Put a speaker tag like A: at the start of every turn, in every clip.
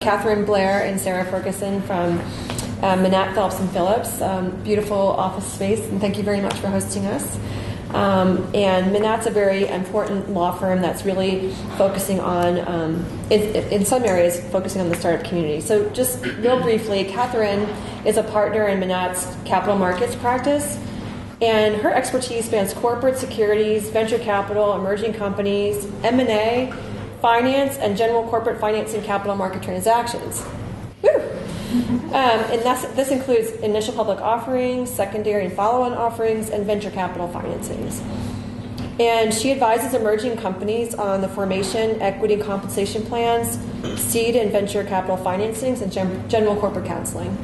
A: Katherine, Blair, and Sarah Ferguson from Manat, Phelps & Phillips. Beautiful office space, and thank you very much for hosting us. And Manat's a very important law firm that's really focusing on, in some areas, focusing on the startup community. So just real briefly, Katherine is a partner in Manat's capital markets practice, and her expertise spans corporate securities, venture capital, emerging companies, M&A, finance, and general corporate finance and capital market transactions. Woo! And this includes initial public offerings, secondary and follow-on offerings, and venture capital financings. And she advises emerging companies on the formation, equity, and compensation plans, seed and venture capital financings, and general corporate counseling.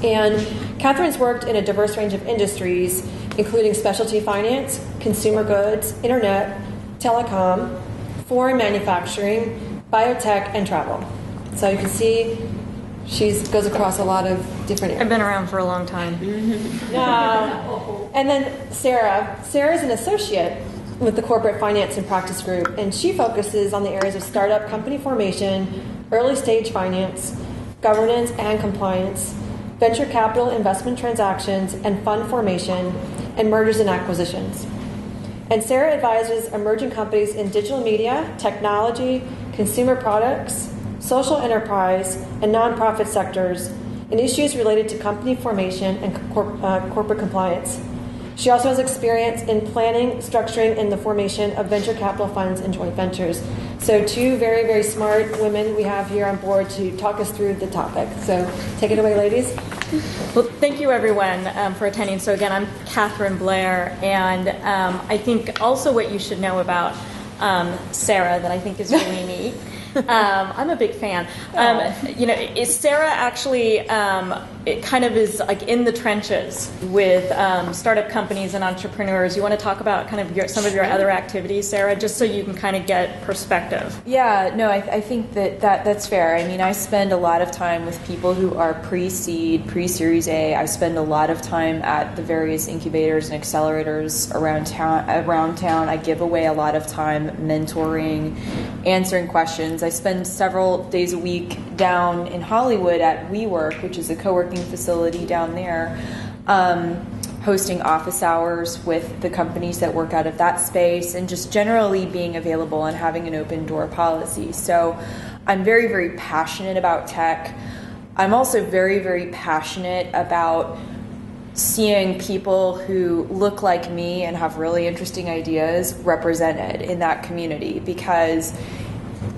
A: And Katherine's worked in a diverse range of industries, including specialty finance, consumer goods, internet, telecom, foreign manufacturing, biotech, and travel. So you can see she goes across a lot of different areas.
B: I've been around for a long time.
A: And then Sarah. Sarah's an associate with the Corporate Finance and Practice Group, and she focuses on the areas of startup company formation, early stage finance, governance and compliance, venture capital investment transactions, and fund formation, and mergers and acquisitions. And Sarah advises emerging companies in digital media, technology, consumer products, social enterprise, and nonprofit sectors in issues related to company formation and corporate compliance. She also has experience in planning, structuring, and the formation of venture capital funds and joint ventures. So two very, very smart women we have here on board to talk us through the topic. So take it away, ladies.
B: Well, thank you, everyone, for attending. So again, I'm Katherine Blair, and I think also what you should know about Sarah that I think is really neat. I'm a big fan. Is Sarah actually it kind of is like in the trenches with startup companies and entrepreneurs. You want to talk about kind of some of your other activities, Sarah, just so you can kind of get perspective.
C: Yeah, no, I think that's fair. I mean, I spend a lot of time with people who are pre-seed, pre-Series A. I spend a lot of time at the various incubators and accelerators around town. I give away a lot of time mentoring, answering questions. I spend several days a week down in Hollywood at WeWork, which is a co-working facility down there, hosting office hours with the companies that work out of that space, and just generally being available and having an open door policy. So I'm very, very passionate about tech. I'm also very, very passionate about seeing people who look like me and have really interesting ideas represented in that community, because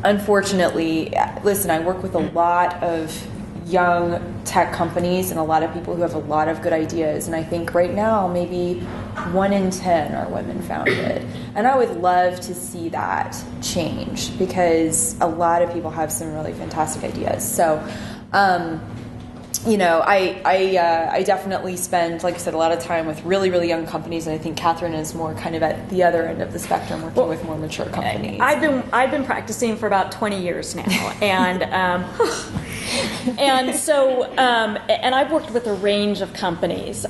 C: unfortunately, listen, I work with a lot of young tech companies and a lot of people who have a lot of good ideas, and I think right now maybe 1 in 10 are women founded, and I would love to see that change because a lot of people have some really fantastic ideas. So I definitely spend, like I said, a lot of time with really, really young companies, and I think Katherine is more kind of at the other end of the spectrum, working with more mature companies.
B: I've been practicing for about 20 years now, and and I've worked with a range of companies,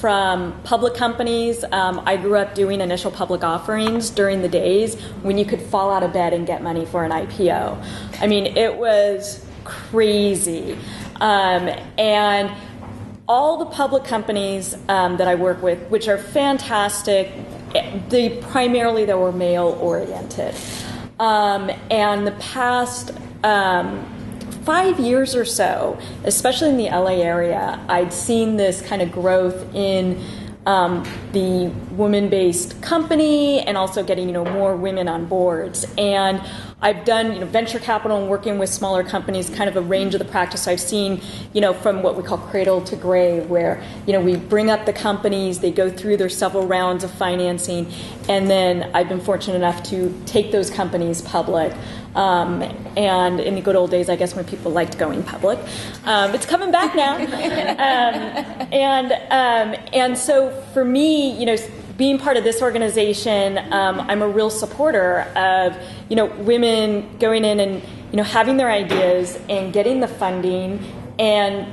B: from public companies. I grew up doing initial public offerings during the days when you could fall out of bed and get money for an IPO. I mean, it was crazy. And all the public companies that I work with, which are fantastic, primarily they were male-oriented. And the past 5 years or so, especially in the LA area, I'd seen this kind of growth in the women-based company and also getting more women on boards. And I've done venture capital and working with smaller companies, kind of a range of the practice I've seen, from what we call cradle to grave, where we bring up the companies, they go through their several rounds of financing, and then I've been fortunate enough to take those companies public. And in the good old days, I guess, when people liked going public, it's coming back now. And so for me, being part of this organization, I'm a real supporter of women going in and having their ideas and getting the funding and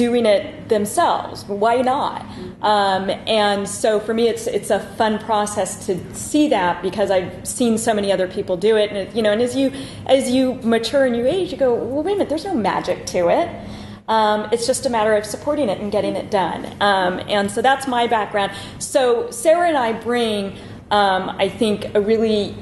B: doing it themselves. Why not? And so for me, it's a fun process to see that, because I've seen so many other people do it. And and as you mature in your age, you go, well, wait a minute, there's no magic to it. It's just a matter of supporting it and getting it done. And so that's my background. So Sarah and I bring, I think, a really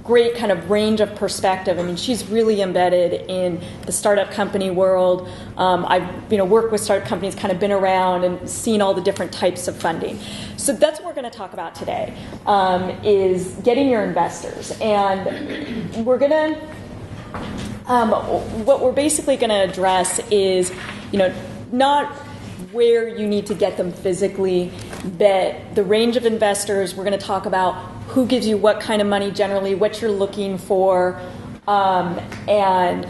B: great kind of range of perspective. I mean, she's really embedded in the startup company world. I've worked with startup companies, kind of been around and seen all the different types of funding. So that's what we're going to talk about today, is getting your investors. And we're going to, what we're basically going to address is, not where you need to get them physically, but the range of investors. We're going to talk about who gives you what kind of money generally, what you're looking for, and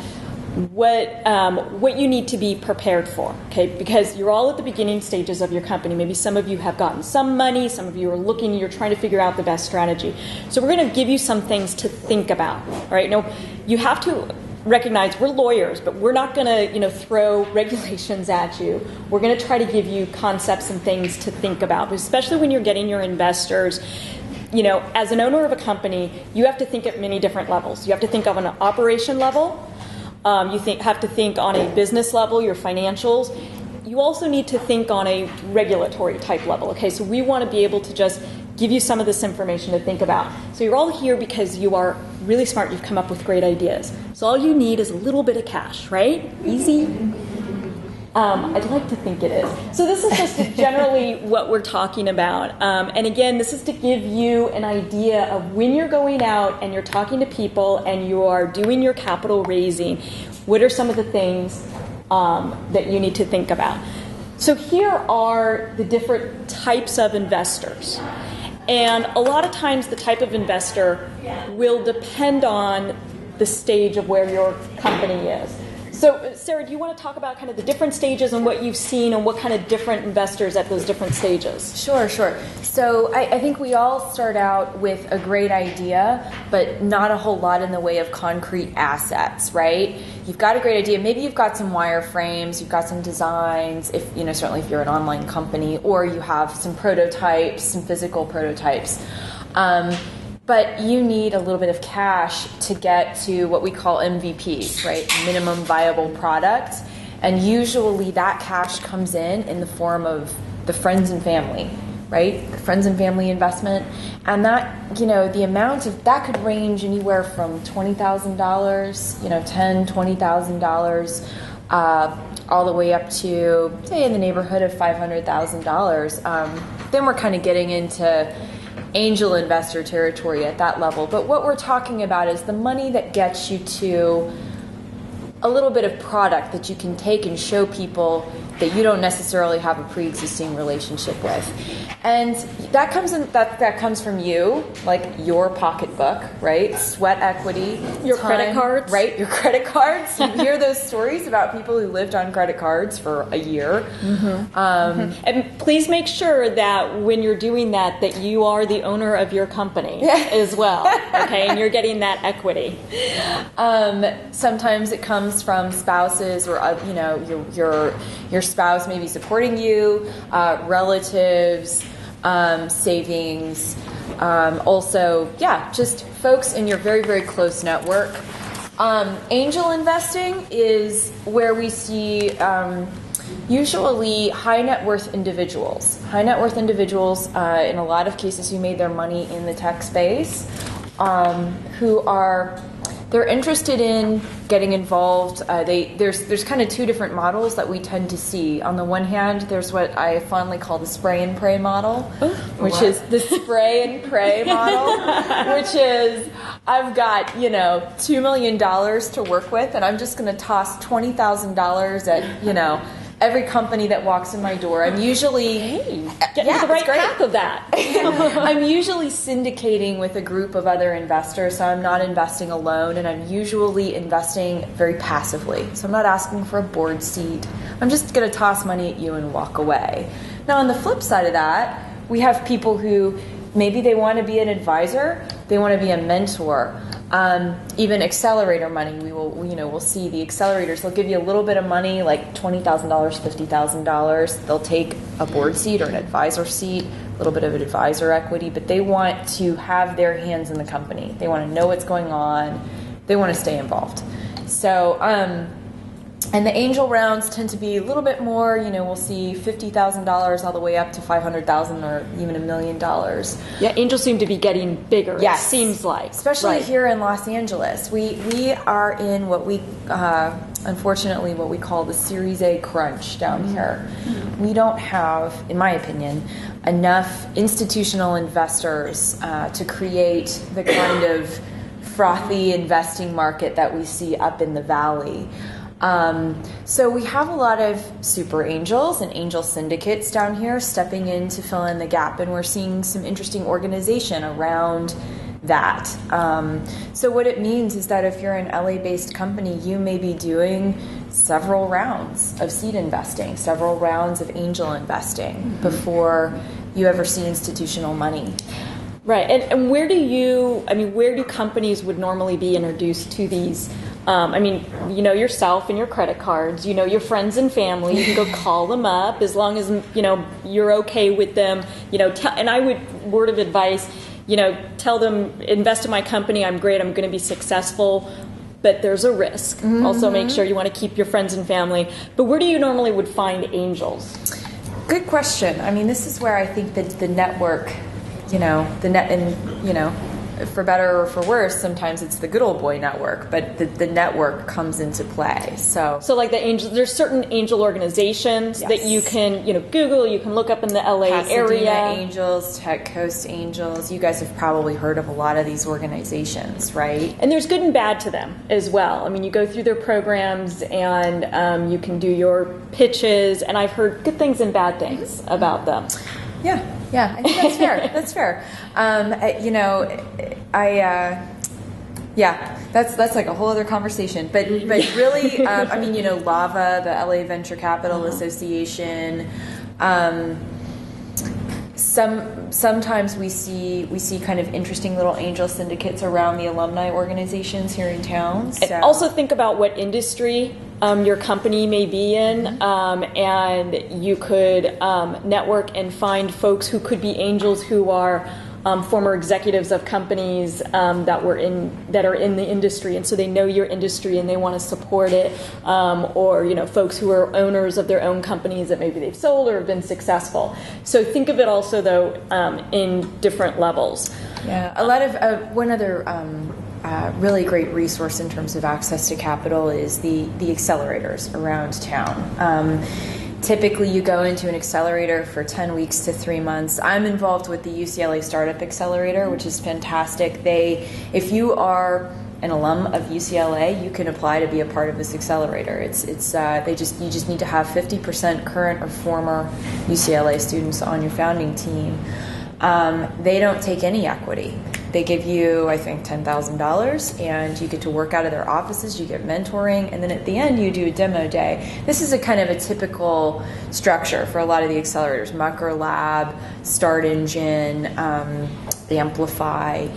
B: what you need to be prepared for, okay? Because you're all at the beginning stages of your company. Maybe some of you have gotten some money, some of you are looking, you're trying to figure out the best strategy. So we're going to give you some things to think about, all right? Now, you have to recognize we're lawyers, but we're not going to, throw regulations at you. We're going to try to give you concepts and things to think about, especially when you're getting your investors. As an owner of a company, you have to think at many different levels. You have to think of an operation level. You have to think on a business level, your financials. You also need to think on a regulatory type level. Okay, so we want to be able to just give you some of this information to think about. So you're all here because you are really smart. You've come up with great ideas. So all you need is a little bit of cash, right? Easy. I'd like to think it is. So this is just generally what we're talking about. And again, this is to give you an idea of when you're going out and you're talking to people and you are doing your capital raising, what are some of the things that you need to think about. So here are the different types of investors. And a lot of times the type of investor will depend on the stage of where your company is. So, Sarah, do you want to talk about kind of the different stages and what you've seen and what kind of different investors at those different stages?
C: Sure. So I think we all start out with a great idea, but not a whole lot in the way of concrete assets, right? You've got a great idea. Maybe you've got some wireframes, you've got some designs, if certainly if you're an online company, or you have some prototypes, some physical prototypes. But you need a little bit of cash to get to what we call MVP, right? Minimum viable product. And usually that cash comes in the form of the friends and family, right? The friends and family investment. And that, the amount of that could range anywhere from $20,000, $10,000, $20,000, all the way up to, say, in the neighborhood of $500,000. Then we're kind of getting into angel investor territory at that level. But what we're talking about is the money that gets you to a little bit of product that you can take and show people that you don't necessarily have a pre-existing relationship with. And that comes from you, like your pocketbook, right? Sweat equity,
B: your
C: time,
B: credit cards,
C: right? Your credit cards. You hear those stories about people who lived on credit cards for a year.
B: And please make sure that when you're doing that you are the owner of your company as well, okay? And you're getting that equity.
C: Sometimes it comes from spouses, or your spouse may be supporting you, relatives, savings, also, just folks in your very, very close network. Angel investing is where we see usually high net worth individuals. High net worth individuals, in a lot of cases, who made their money in the tech space, they're interested in getting involved. There's kind of two different models that we tend to see. On the one hand, there's what I fondly call the spray and pray model, which is the spray and pray model, which is I've got $2 million to work with, and I'm just going to toss $20,000 at every company that walks in my door. I'm usually
B: getting to the right path of that.
C: I'm usually syndicating with a group of other investors, so I'm not investing alone, and I'm usually investing very passively. So I'm not asking for a board seat. I'm just going to toss money at you and walk away. Now, on the flip side of that, we have people who maybe they want to be an advisor, they want to be a mentor. Even accelerator money, we'll see the accelerators. They'll give you a little bit of money, like $20,000, $50,000. They'll take a board seat or an advisor seat, a little bit of advisor equity, but they want to have their hands in the company. They want to know what's going on. They want to stay involved. So, and the angel rounds tend to be a little bit more, we'll see $50,000 all the way up to $500,000 or even $1 million.
B: Yeah, angels seem to be getting bigger,
C: yes.
B: It seems like.
C: Especially here in Los Angeles. We are in what we, unfortunately, what we call the Series A crunch down here. We don't have, in my opinion, enough institutional investors to create the kind of frothy investing market that we see up in the valley. So we have a lot of super angels and angel syndicates down here stepping in to fill in the gap, and we're seeing some interesting organization around that. So what it means is that if you're an LA-based company, you may be doing several rounds of seed investing, several rounds of angel investing before you ever see institutional money.
B: Right, and where do companies would normally be introduced to these? Yourself and your credit cards, your friends and family, you can go call them up as long as, you're okay with them, and I would, word of advice, tell them, invest in my company, I'm great, I'm going to be successful, but there's a risk. Mm-hmm. Also make sure you want to keep your friends and family. But where do you normally would find angels?
C: Good question. This is where I think that the network, for better or for worse, sometimes it's the good old boy network, but the network comes into play. So
B: like the angel, there's certain angel organizations
C: yes.
B: that you can, Google, you can look up in the LA
C: Pasadena
B: area.
C: Angels, Tech Coast Angels. You guys have probably heard of a lot of these organizations, right?
B: And there's good and bad to them as well. You go through their programs and you can do your pitches, and I've heard good things and bad things about them.
C: Yeah, I think that's fair. That's fair. That's like a whole other conversation. But really, LAVA, the LA Venture Capital Association. Sometimes we see kind of interesting little angel syndicates around the alumni organizations here in town. So.
B: And also think about what industry your company may be in, and you could network and find folks who could be angels who are former executives of companies that are in the industry, and so they know your industry and they want to support it, or folks who are owners of their own companies that maybe they've sold or have been successful. So think of it also though in different levels.
C: Yeah, a lot of one other really great resource in terms of access to capital is the accelerators around town. Typically, you go into an accelerator for 10 weeks to 3 months. I'm involved with the UCLA Startup Accelerator, which is fantastic. If you are an alum of UCLA, you can apply to be a part of this accelerator. You just need to have 50% current or former UCLA students on your founding team. They don't take any equity. They give you, I think, $10,000, and you get to work out of their offices. You get mentoring, and then at the end, you do a demo day. This is a kind of a typical structure for a lot of the accelerators: Mucker Lab, Start Engine, Amplify.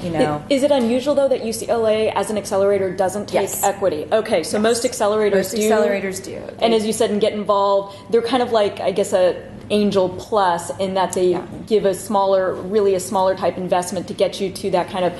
B: Is it unusual though that UCLA as an accelerator doesn't take
C: yes.
B: equity? Okay, so
C: yes.
B: Most accelerators do. And as you said, and get involved, they're kind of like, I guess, a Angel Plus in that they give a smaller type investment to get you to that kind of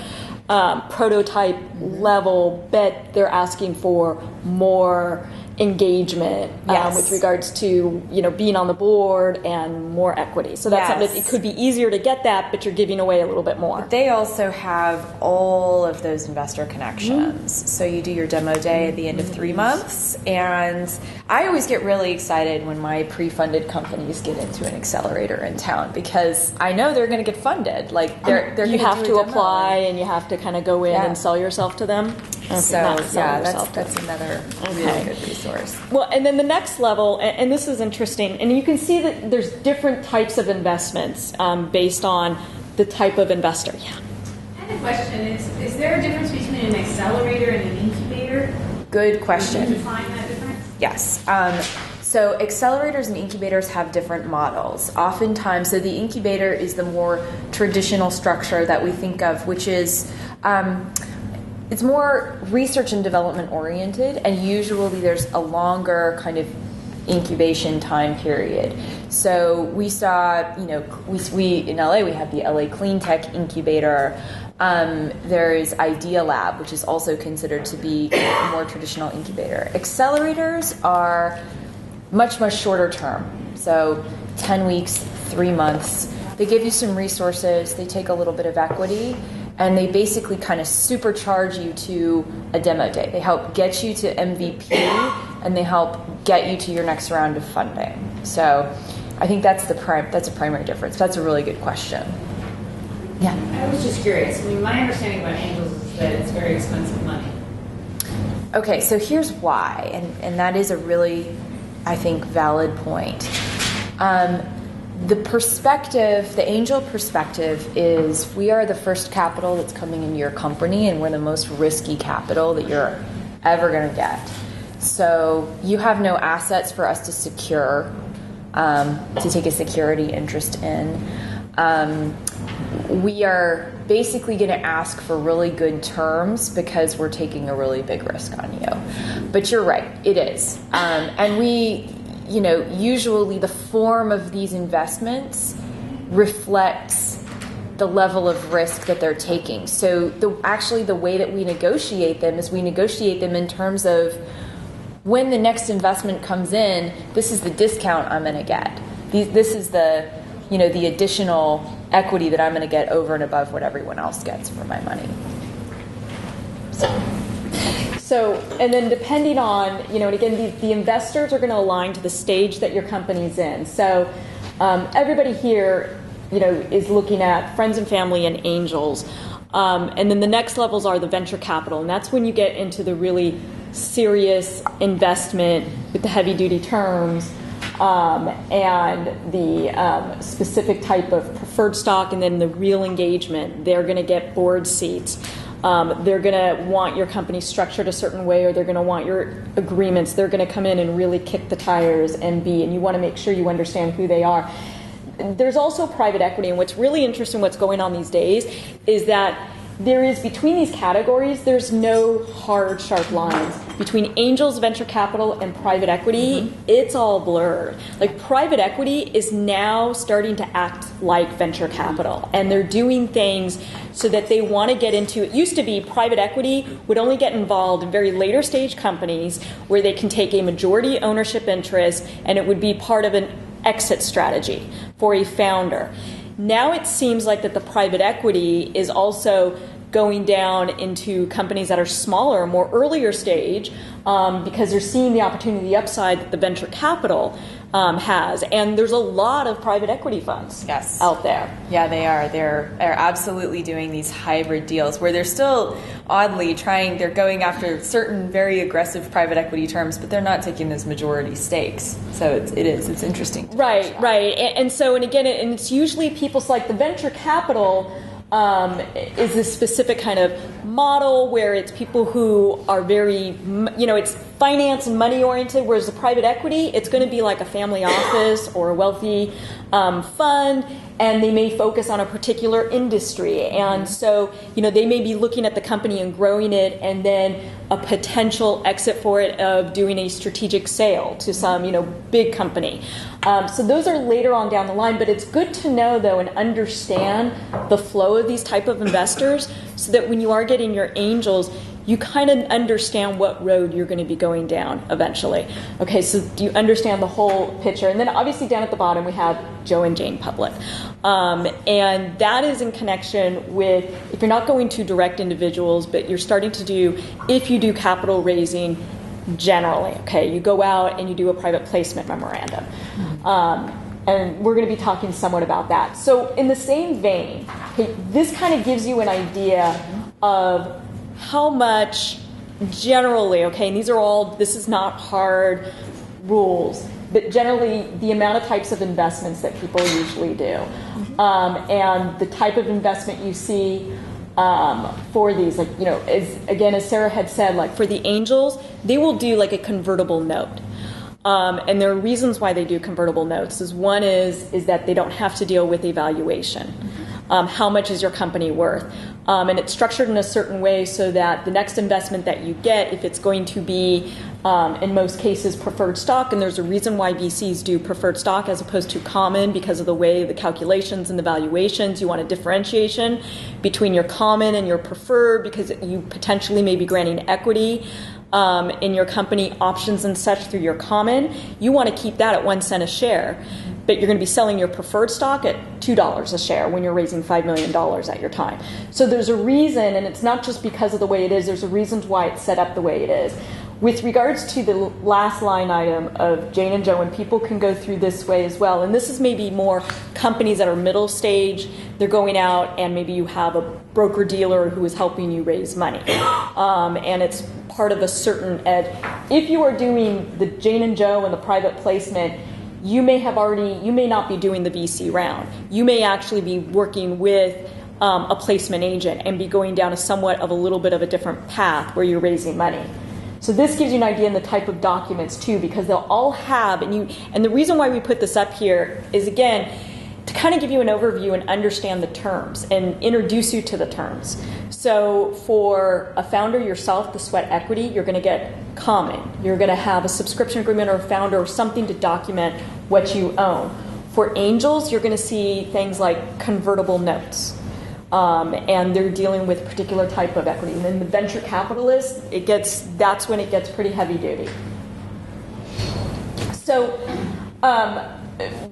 B: prototype level, but they're asking for more engagement
C: yes.
B: with regards to being on the board and more equity. So that's
C: yes.
B: something, it could be easier to get that, but you're giving away a little bit more.
C: But they also have all of those investor connections. Mm-hmm. So you do your demo day at the end of 3 months, and I always get really excited when my pre-funded companies get into an accelerator in town because I know they're going to get funded. Like they're
B: you have to apply and you have to kind of go in and sell yourself to them.
C: That's another really good resource.
B: Well, and then the next level, and this is interesting, and you can see that there's different types of investments based on the type of investor. Yeah.
D: I have a question. Is there a difference between an accelerator and an incubator?
C: Good question.
D: Can you define that difference?
C: Yes. So accelerators and incubators have different models. Oftentimes, so the incubator is the more traditional structure that we think of, which is it's more research and development oriented, and usually there's a longer kind of incubation time period. So we saw, we in LA, we have the LA Clean Tech Incubator. There's Idea Lab, which is also considered to be a more traditional incubator. Accelerators are much, much shorter term. So 10 weeks, 3 months. They give you some resources, they take a little bit of equity, and they basically kind of supercharge you to a demo day. They help get you to MVP, and they help get you to your next round of funding. So I think that's a primary difference. That's a really good question. Yeah.
D: I was just curious. I mean, my understanding about angels is that it's very expensive money.
C: Okay, so here's why, and that is a really, I think, valid point. The angel perspective is we are the first capital that's coming into your company, and we're the most risky capital that you're ever going to get. So you have no assets for us to secure, to take a security interest in. We are basically going to ask for really good terms because we're taking a really big risk on you. But you're right, it is. And we, usually the form of these investments reflects the level of risk that they're taking. So the way that we negotiate them is we negotiate them in terms of when the next investment comes in, this is the discount I'm going to get. This is the additional equity that I'm going to get over and above what everyone else gets for my money.
B: So, and then depending on, and again, the investors are going to align to the stage that your company's in. So everybody here, is looking at friends and family and angels. And then the next levels are the venture capital. And that's when you get into the really serious investment with the heavy duty terms and the specific type of preferred stock, and then the real engagement. They're going to get board seats. They're going to want your company structured a certain way, or they're going to want your agreements. They're going to come in and really kick the tires and you want to make sure you understand who they are. There's also private equity, and what's really interesting, what's going on these days, is that there is, between these categories, there's no hard, sharp lines. Between angels, venture capital, and private equity, it's all blurred. Like, private equity is now starting to act like venture capital, and they're doing things so that they want to get into, it used to be private equity would only get involved in very later stage companies where they can take a majority ownership interest, and it would be part of an exit strategy for a founder. Now it seems like that the private equity is also going down into companies that are smaller, more earlier stage, because they're seeing the opportunity, the upside that the venture capital has. And there's a lot of private equity funds out there.
C: Yeah, they are. They're absolutely doing these hybrid deals where they're still oddly they're going after certain very aggressive private equity terms, but they're not taking those majority stakes. So it's interesting.
B: Right. And so, and again, and it's usually people like the venture capital is this specific kind of model where it's people who are very, it's finance and money oriented, whereas the private equity, it's going to be like a family office or a wealthy fund, and they may focus on a particular industry. And so, they may be looking at the company and growing it, and then a potential exit for it of doing a strategic sale to some, big company. So those are later on down the line, but it's good to know, though, and understand the flow of these type of investors so that when you are getting your angels, you kind of understand what road you're going to be going down eventually. Okay, so do you understand the whole picture? And then obviously down at the bottom we have Joe and Jane Public. And that is in connection with, if you're not going to direct individuals, but you're starting to do, if you do capital raising generally, okay, you go out and you do a private placement memorandum. And we're going to be talking somewhat about that. So in the same vein, okay, this kind of gives you an idea of how much generally, okay, and this is not hard rules, but generally the amount of types of investments that people usually do. And the type of investment you see for these, like, as Sarah had said, like for the angels, they will do like a convertible note. And there are reasons why they do convertible notes. One is that they don't have to deal with evaluation. How much is your company worth? And it's structured in a certain way so that the next investment that you get, if it's going to be, in most cases, preferred stock, and there's a reason why VCs do preferred stock as opposed to common because of the way the calculations and the valuations. You want a differentiation between your common and your preferred because you potentially may be granting equity in your company, options and such through your common. You want to keep that at 1 cent a share, but you're going to be selling your preferred stock at $2 a share when you're raising $5 million at your time. So there's a reason, and it's not just because of the way it is, there's a reason why it's set up the way it is. With regards to the last line item of Jane and Joe, and people can go through this way as well, and this is maybe more companies that are middle stage, they're going out and maybe you have a broker-dealer who is helping you raise money. And it's part of a certain ed. If you are doing the Jane and Joe and the private placement, you may not be doing the VC round. You may actually be working with a placement agent and be going down a little bit of a different path where you're raising money. So this gives you an idea in the type of documents too, because they'll all have, and the reason why we put this up here is, again, to kind of give you an overview and understand the terms and introduce you to the terms. So for a founder yourself, the sweat equity, you're going to get common. You're going to have a subscription agreement or a founder or something to document what you own. For angels, you're going to see things like convertible notes. And they're dealing with a particular type of equity. And then the venture capitalist, that's when it gets pretty heavy duty. So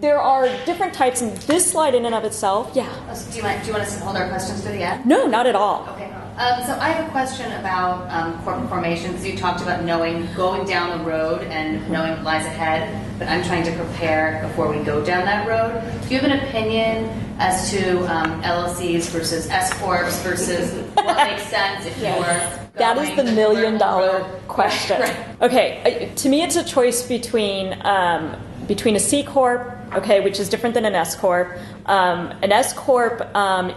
B: there are different types, and this slide in and of itself, yeah.
E: Do you want us to hold our questions to the end?
B: No, not at all.
E: Okay. So I have a question about corporate formation, because you talked about going down the road and knowing what lies ahead, but I'm trying to prepare before we go down that road. Do you have an opinion as to LLCs versus S-Corps versus what makes sense if
B: Yes.
E: you're
B: That is the $1 million question.
E: Right.
B: Okay, to me it's a choice between a C Corp, okay, which is different than an S Corp. An S Corp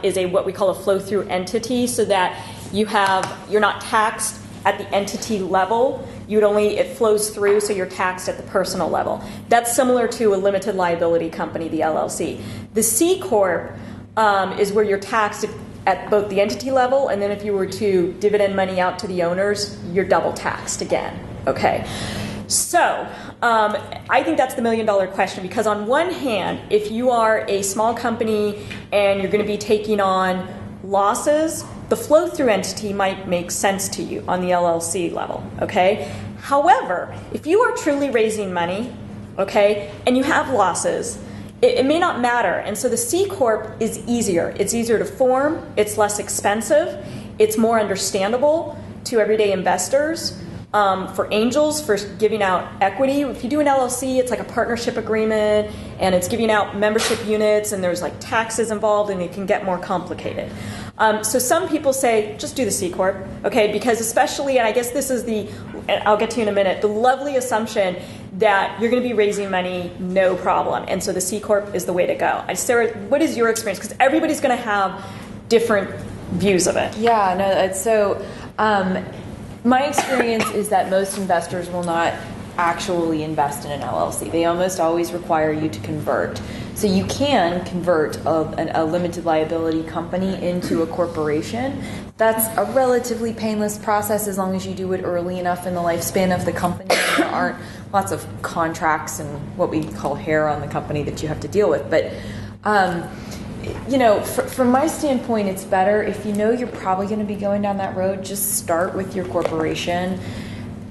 B: is what we call a flow-through entity, so that you're not taxed at the entity level. It flows through, so you're taxed at the personal level. That's similar to a limited liability company, the LLC. The C Corp is where you're taxed at both the entity level, and then if you were to dividend money out to the owners, you're double taxed again. Okay. So I think that's the $1 million question, because on one hand, if you are a small company and you're going to be taking on losses, the flow-through entity might make sense to you on the LLC level, okay? However, if you are truly raising money, okay, and you have losses, it may not matter. And so the C Corp is easier. It's easier to form. It's less expensive. It's more understandable to everyday investors. For angels, for giving out equity, if you do an LLC, it's like a partnership agreement, and it's giving out membership units, and there's like taxes involved, and it can get more complicated. So some people say, just do the C Corp, okay, because especially, and I guess this is I'll get to in a minute, the lovely assumption that you're going to be raising money, no problem, and so the C Corp is the way to go. Sarah, what is your experience? Because everybody's going to have different views of it.
C: Yeah, no, it's so... my experience is that most investors will not actually invest in an LLC. They almost always require you to convert. So you can convert a limited liability company into a corporation. That's a relatively painless process as long as you do it early enough in the lifespan of the company. There aren't lots of contracts and what we call hair on the company that you have to deal with. But from my standpoint, it's better if you know you're probably going to be going down that road, just start with your corporation.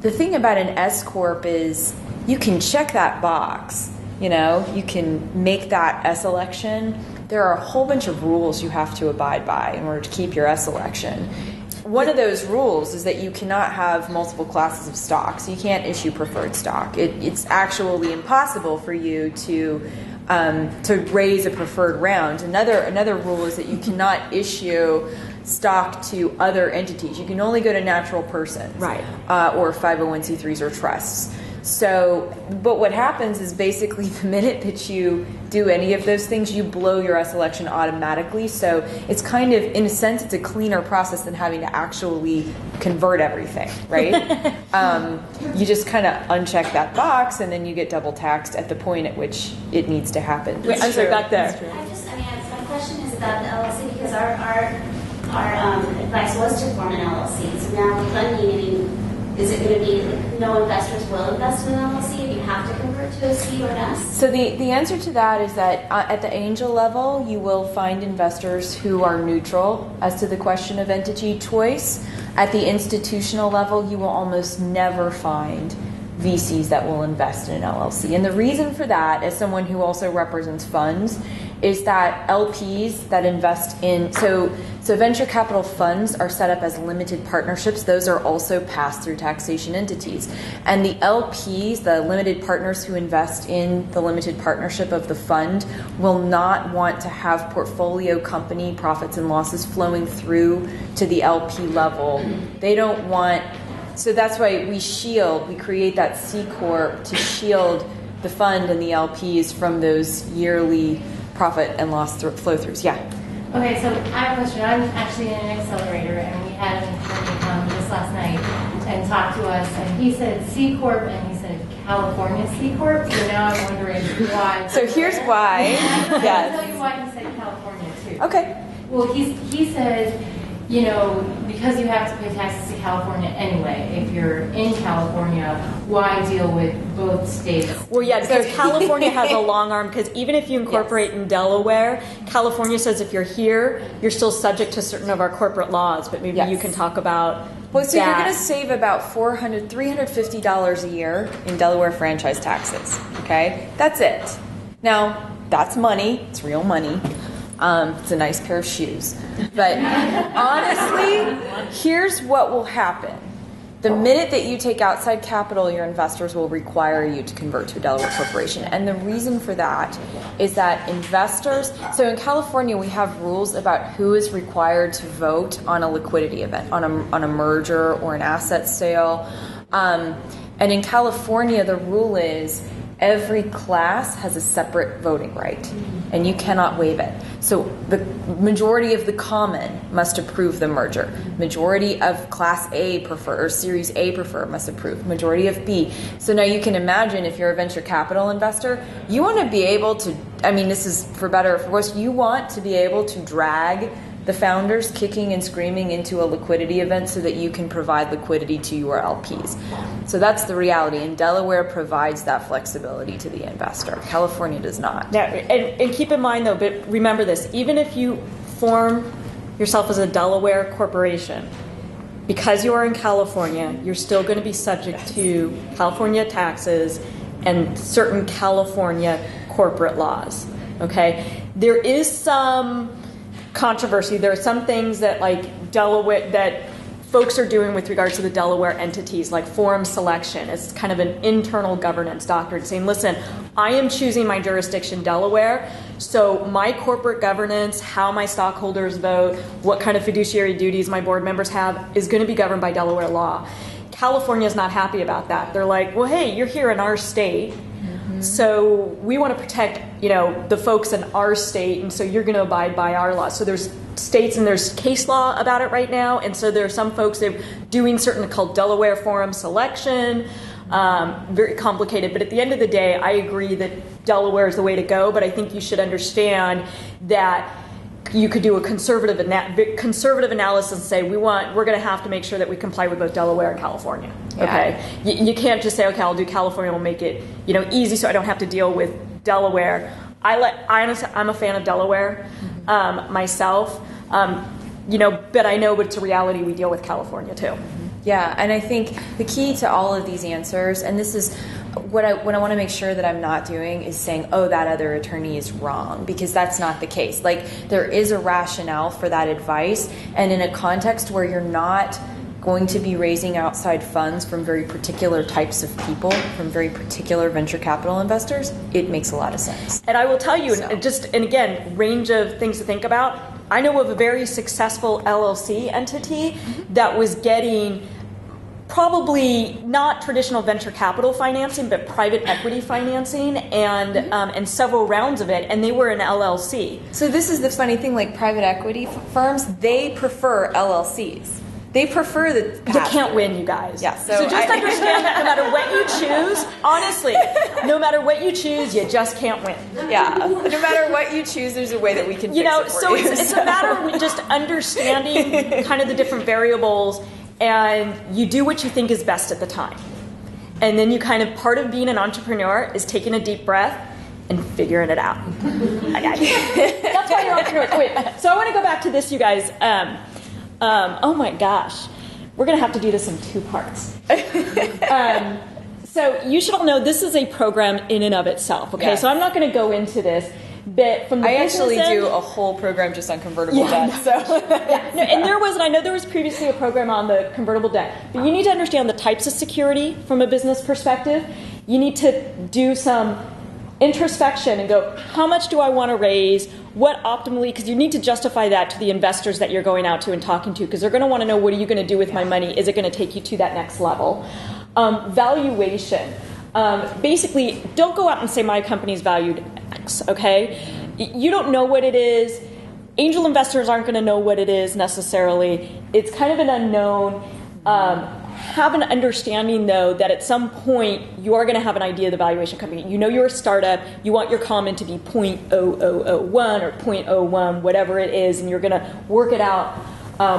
C: The thing about an S Corp is you can check that box. You can make that S election. There are a whole bunch of rules you have to abide by in order to keep your S election. One of those rules is that you cannot have multiple classes of stock. So you can't issue preferred stock. It's actually impossible for you to raise a preferred round. Another rule is that you cannot issue stock to other entities. You can only go to natural persons,
B: right?
C: Or 501c3s or trusts. So, but what happens is basically the minute that you do any of those things, you blow your S election automatically. So it's kind of, in a sense, it's a cleaner process than having to actually convert everything, right? You just kind of uncheck that box, and then you get double taxed at the point at which it needs to happen.
B: Wait, I'm sorry, back there.
F: My question is about the LLC, because our our advice was to form an LLC. So now funding, I mean, is it going to be like, no investors will invest in an LLC and you have to convert to a C or an S?
C: So the answer to that is that at the angel level, you will find investors who are neutral as to the question of entity choice. At the institutional level, you will almost never find VCs that will invest in an LLC. And the reason for that, as someone who also represents funds, is that LPs that invest in, so venture capital funds are set up as limited partnerships. Those are also pass-through taxation entities. And the LPs, the limited partners who invest in the limited partnership of the fund, will not want to have portfolio company profits and losses flowing through to the LP level. They don't want, so that's why we create that C Corp to shield the fund and the LPs from those yearly profit and loss flow-throughs. Yeah.
G: Okay, so I have a question. I'm actually in an accelerator, and we had an attorney come just last night and talk to us, and he said C Corp, and he said California C Corp. So now I'm wondering why.
C: So here's why.
G: I'll
C: Yes.
G: tell you why he said California too.
C: Okay.
G: Well, he said, you know, because you have to pay taxes to California anyway, if you're in California, why deal with both states?
B: Well, yeah, because California has a long arm, because even if you incorporate in Delaware, California says if you're here, you're still subject to certain of our corporate laws, but maybe you can talk about
C: Well, so
B: that.
C: you're going to save about $350 a year in Delaware franchise taxes, okay? That's it. Now, that's money. It's real money. It's a nice pair of shoes. But honestly, here's what will happen. The minute that you take outside capital, your investors will require you to convert to a Delaware corporation. And the reason for that is that investors, so in California, we have rules about who is required to vote on a liquidity event, on a merger or an asset sale. And in California, the rule is every class has a separate voting right, and you cannot waive it. So the majority of the common must approve the merger. Majority of Class A prefer, or Series A prefer, must approve. Majority of B. So now you can imagine if you're a venture capital investor, you want to be able to, I mean, this is for better or for worse, you want to be able to drag the founders kicking and screaming into a liquidity event so that you can provide liquidity to your LPs. So that's the reality, and Delaware provides that flexibility to the investor. California does not.
B: Now, and keep in mind, though, but remember this, even if you form yourself as a Delaware corporation, because you are in California, you're still going to be subject to California taxes and certain California corporate laws, okay? There is some controversy. There are some things that, like Delaware, that folks are doing with regards to the Delaware entities, like forum selection. It's kind of an internal governance doctrine saying, listen, I am choosing my jurisdiction, Delaware, so my corporate governance, how my stockholders vote, what kind of fiduciary duties my board members have is going to be governed by Delaware law. California is not happy about that. They're like, well, hey, you're here in our state, so we want to protect, the folks in our state, and so you're going to abide by our laws. So there's states and there's case law about it right now, and so there are some folks that are doing certain called Delaware forum selection, very complicated. But at the end of the day, I agree that Delaware is the way to go, but I think you should understand that you could do a conservative analysis and say we're going to have to make sure that we comply with both Delaware and California.
C: Yeah.
B: Okay, you can't just say, okay, I'll do California, we'll make it easy so I don't have to deal with Delaware. I'm a fan of Delaware myself, but I know it's a reality we deal with California too.
C: Yeah, and I think the key to all of these answers, and this is what I want to make sure that I'm not doing, is saying, oh, that other attorney is wrong, because that's not the case. Like, there is a rationale for that advice, and in a context where you're not going to be raising outside funds from very particular types of people, from very particular venture capital investors, it makes a lot of sense.
B: And I will tell you, and again, range of things to think about. I know of a very successful LLC entity that was getting probably not traditional venture capital financing, but private equity financing, and several rounds of it, and they were an LLC.
C: So this is the funny thing, like private equity firms, they prefer LLCs. They prefer the
B: You can't win, you guys.
C: Yeah,
B: so just understand that no matter what you choose, honestly, no matter what you choose, you just can't win.
C: Yeah, no matter what you choose, there's a way that we can fix it for
B: so
C: you.
B: it's a matter of just understanding kind of the different variables, and you do what you think is best at the time. And then you kind of, part of being an entrepreneur is taking a deep breath and figuring it out. That's why you're entrepreneurs. Wait, so I want to go back to this, you guys. Oh my gosh, we're going to have to do this in 2 parts. So you should all know this is a program in and of itself, okay?
C: Yes.
B: So I'm not going to go into this, but from the
C: I
B: business
C: actually
B: end,
C: do a whole program just on convertible debt. So.
B: no, and I know there was previously a program on the convertible debt, but you need to understand the types of security from a business perspective. You need to do some introspection and go, how much do I want to raise? What optimally, because you need to justify that to the investors that you're going out to and talking to, because they're going to want to know, what are you going to do with my money? Is it going to take you to that next level? Valuation. Basically, don't go out and say my company's valued X, okay? You don't know what it is. Angel investors aren't going to know what it is necessarily. It's kind of an unknown. Have an understanding, though, that at some point you are going to have an idea of the valuation company. You know you're a startup. You want your common to be 0.0001 or 0.01, whatever it is, and you're going to work it out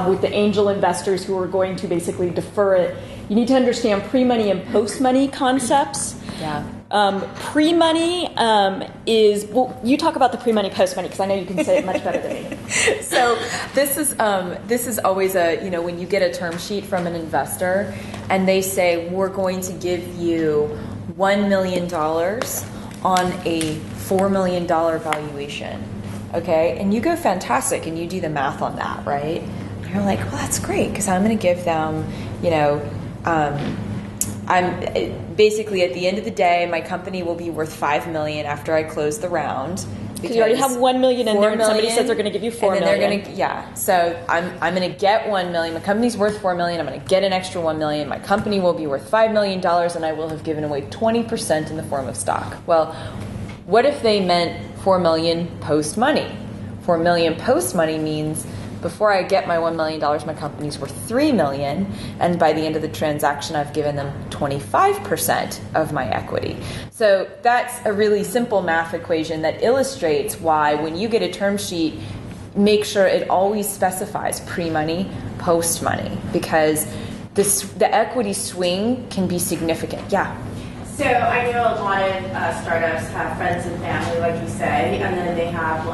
B: with the angel investors who are going to basically defer it. You need to understand pre-money and post-money concepts.
C: Yeah.
B: Pre-money is, well, you talk about the pre-money, post-money, because I know you can say it much better than me.
C: So this is always when you get a term sheet from an investor and they say, we're going to give you $1 million on a $4 million valuation, okay? And you go, fantastic, and you do the math on that, right? And you're like, well, that's great, because I'm going to give them, I'm basically, at the end of the day, my company will be worth $5 million after I close the round.
B: Because you already have $1 million in there, and somebody says they're going to give you $4 million.
C: They're going to, So I'm going to get $1 million. My company's worth $4 million. I'm going to get an extra $1 million. My company will be worth $5 million, and I will have given away 20% in the form of stock. Well, what if they meant $4 million post money? $4 million post money means, before I get my $1 million, my company's worth $3 million, and by the end of the transaction, I've given them 25% of my equity. So that's a really simple math equation that illustrates why, when you get a term sheet, make sure it always specifies pre-money, post-money, because the equity swing can be significant. Yeah.
H: So I know a lot of startups have friends and family, like you say, and then they have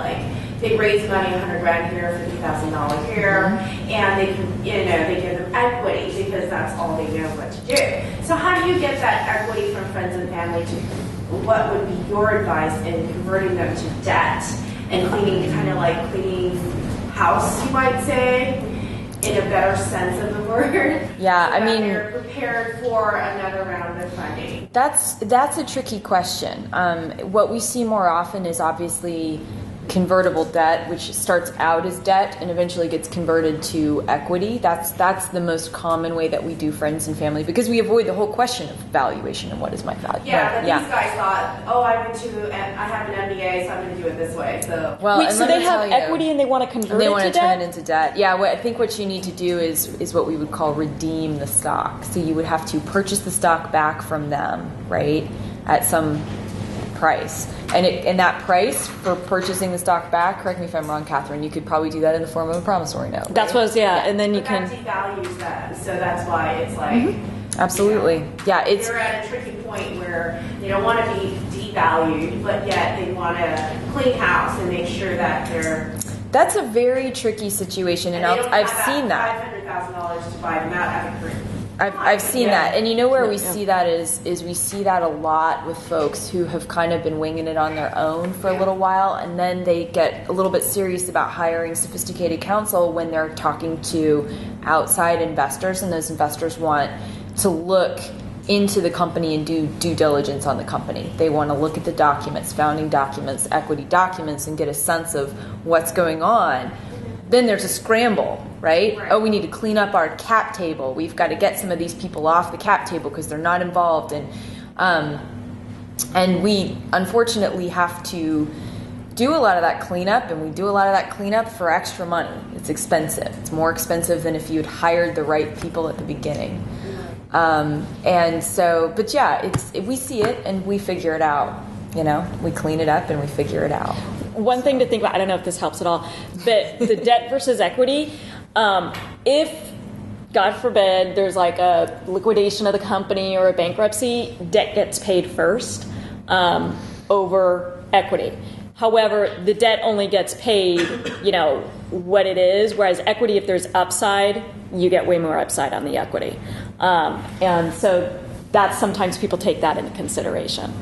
H: they raise money, $100,000 here, $50,000 here, and they can, they give them equity because that's all they know what to do. So how do you get that equity from friends and family to, what would be your advice in converting them to debt and cleaning house, you might say, in a better sense of the word?
C: Yeah,
H: so they're prepared for another round of funding.
C: That's a tricky question. What we see more often is obviously convertible debt, which starts out as debt and eventually gets converted to equity. That's the most common way that we do friends and family, because we avoid the whole question of valuation and what is my value.
H: Yeah, but these guys thought, I have an MBA, so I'm going to do it this way. So
B: so they have equity and they want to convert it to debt?
C: They want to turn it into debt. Yeah, I think what you need to do is what we would call redeem the stock. So you would have to purchase the stock back from them, right, at some price. And that price for purchasing the stock back, correct me if I'm wrong, Catherine, you could probably do that in the form of a promissory note. Right?
B: That's what, and then you
H: but
B: can...
H: that devalues them, so that's why it's like...
C: Absolutely. Yeah,
H: they're at a tricky point where they don't want to be devalued, but yet they want to clean house and make sure that they're...
C: That's a very tricky situation, and I've seen that.
H: $500,000 to buy them out at a group.
C: I've seen that, and where we see that is we see that a lot with folks who have kind of been winging it on their own for a little while, and then they get a little bit serious about hiring sophisticated counsel when they're talking to outside investors, and those investors want to look into the company and do due diligence on the company. They want to look at the documents, founding documents, equity documents, and get a sense of what's going on. Then there's a scramble, right? Oh, we need to clean up our cap table. We've got to get some of these people off the cap table because they're not involved. And we unfortunately have to do a lot of that cleanup, and we do a lot of that cleanup for extra money. It's expensive. It's more expensive than if you'd hired the right people at the beginning. And so, but yeah, we see it and we figure it out. We clean it up and we figure it out.
B: One thing to think about, I don't know if this helps at all, but the debt versus equity, if, God forbid, there's like a liquidation of the company or a bankruptcy, debt gets paid first over equity. However, the debt only gets paid, what it is, whereas equity, if there's upside, you get way more upside on the equity. And so that's sometimes people take that into consideration.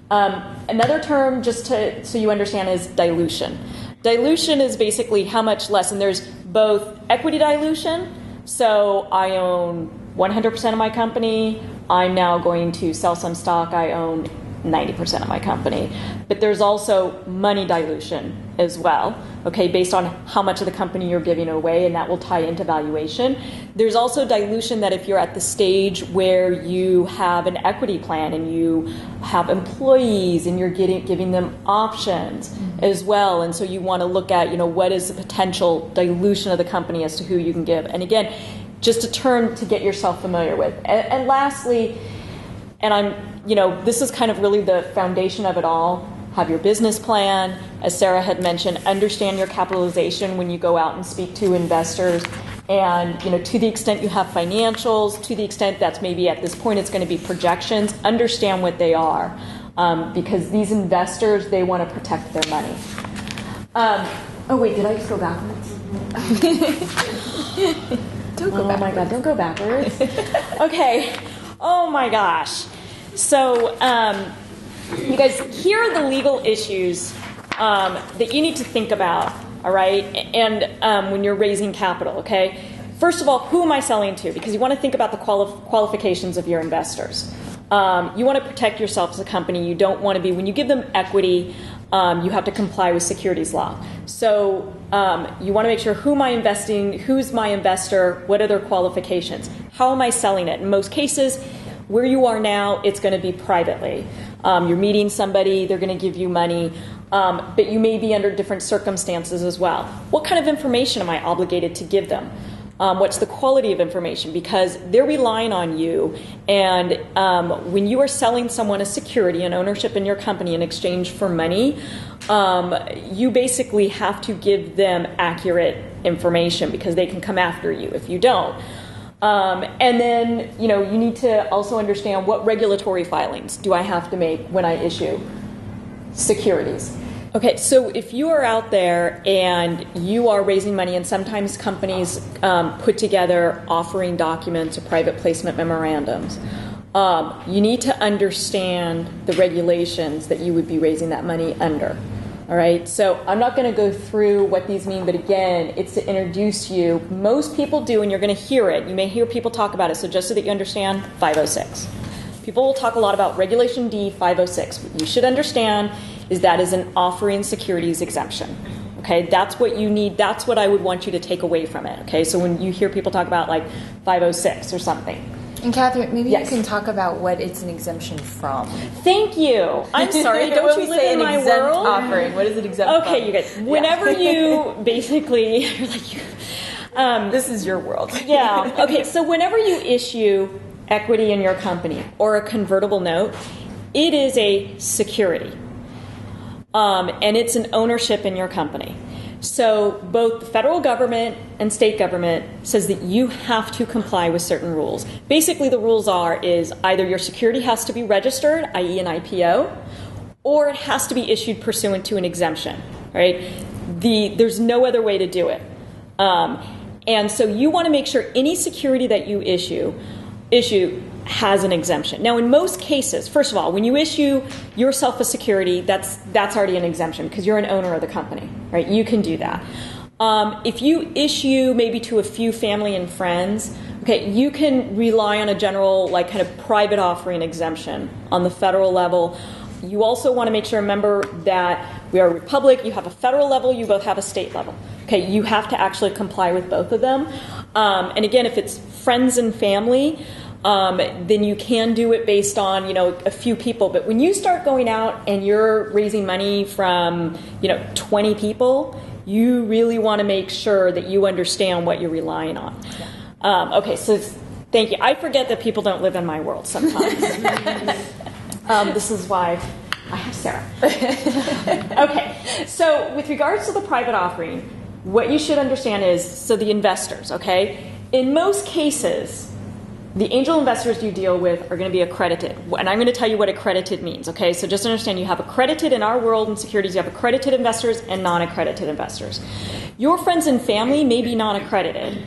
B: Another term, just so you understand, is dilution. Dilution is basically how much less, and there's both equity dilution, so I own 100% of my company, I'm now going to sell some stock, I own 90% of my company. But there's also money dilution as well, okay, based on how much of the company you're giving away, and that will tie into valuation. There's also dilution that if you're at the stage where you have an equity plan and you have employees and you're giving them options as well, and so you want to look at, what is the potential dilution of the company as to who you can give. And again, just a term to get yourself familiar with. And lastly, and this is kind of really the foundation of it all. Have your business plan. As Sarah had mentioned, understand your capitalization when you go out and speak to investors. And, to the extent you have financials, to the extent that's maybe at this point it's going to be projections, understand what they are. Because these investors, they want to protect their money. Oh, wait, did I just go backwards?
C: Don't go backwards.
B: Oh, my God, don't go backwards. Okay. Oh, my gosh. So, you guys, here are the legal issues that you need to think about, all right, and when you're raising capital, okay? First of all, who am I selling to? Because you want to think about the qualifications of your investors. You want to protect yourself as a company. You don't want to be, when you give them equity, you have to comply with securities law. So you want to make sure who am I investing, who's my investor, what are their qualifications? How am I selling it? In most cases, where you are now, it's going to be privately. You're meeting somebody, they're going to give you money, but you may be under different circumstances as well. What kind of information am I obligated to give them? What's the quality of information? Because they're relying on you, and when you are selling someone a security, an ownership in your company in exchange for money, you basically have to give them accurate information because they can come after you if you don't. And then, you need to also understand what regulatory filings do I have to make when I issue securities. Okay, so if you are out there and you are raising money, and sometimes companies put together offering documents or private placement memorandums, you need to understand the regulations that you would be raising that money under. All right, so I'm not going to go through what these mean, but again, it's to introduce you. Most people do, and you're going to hear it. You may hear people talk about it, so just so that you understand, 506. People will talk a lot about Regulation D 506. What you should understand is that is an offering securities exemption. Okay, that's what you need. That's what I would want you to take away from it. Okay, so when you hear people talk about like 506 or something.
C: And Catherine, maybe
B: Yes.
C: you can talk about what it's an exemption from.
B: Thank you. I'm sorry. Don't you live in my world?
C: Offering. What is it exempt from?
B: Okay, you guys. Whenever you basically, you're like,
C: this is your world.
B: yeah. Okay, so whenever you issue equity in your company or a convertible note, it is a security. And it's an ownership in your company. So both the federal government and state government says that you have to comply with certain rules. Basically, the rules is either your security has to be registered, i.e. an IPO, or it has to be issued pursuant to an exemption, right? There's no other way to do it. And so you want to make sure any security that you issue has an exemption. Now, in most cases, first of all, when you issue yourself a security, that's already an exemption because you're an owner of the company, right? You can do that. If you issue maybe to a few family and friends, okay, you can rely on a general, like, kind of private offering exemption on the federal level. You also want to make sure, remember that we are a republic, you have a federal level, you both have a state level. Okay, you have to actually comply with both of them. And again, if it's friends and family, then you can do it based on, a few people. But when you start going out and you're raising money from, 20 people, you really want to make sure that you understand what you're relying on. Okay, so thank you. I forget that people don't live in my world sometimes. This is why I have Sarah. Okay, so with regards to the private offering, what you should understand is, so the investors, okay? In most cases, the angel investors you deal with are going to be accredited. And I'm going to tell you what accredited means, okay? So just understand you have accredited in our world in securities, you have accredited investors and non-accredited investors. Your friends and family may be non-accredited,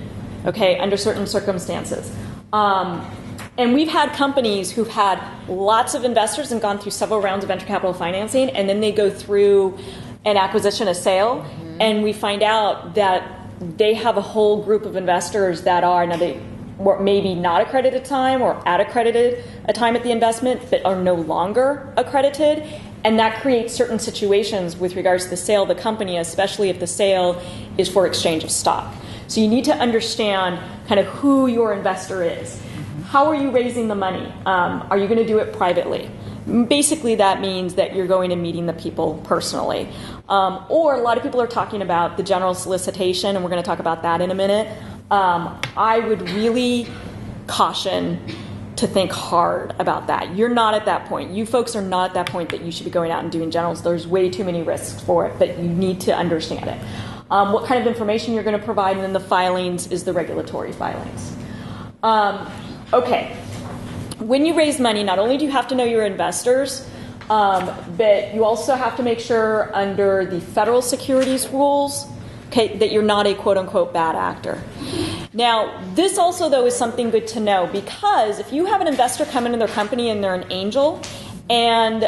B: okay, under certain circumstances. And we've had companies who've had lots of investors and gone through several rounds of venture capital financing, and then they go through an acquisition, a sale, and we find out that they have a whole group of investors that are, now they were maybe not accredited at a time or at accredited a time at the investment, but are no longer accredited. And that creates certain situations with regards to the sale of the company, especially if the sale is for exchange of stock. So you need to understand kind of who your investor is. How are you raising the money? Are you going to do it privately? Basically, that means that you're going and meeting the people personally. Or a lot of people are talking about the general solicitation, and we're going to talk about that in a minute. I would really caution to think hard about that. You're not at that point. You folks are not at that point that you should be going out and doing generals. There's way too many risks for it, but you need to understand it. What kind of information you're going to provide, and then the filings is the regulatory filings. Okay. When you raise money, not only do you have to know your investors, but you also have to make sure under the federal securities rules, okay, that you're not a quote-unquote bad actor. Now, this also, though, is something good to know, because if you have an investor come into their company and they're an angel, and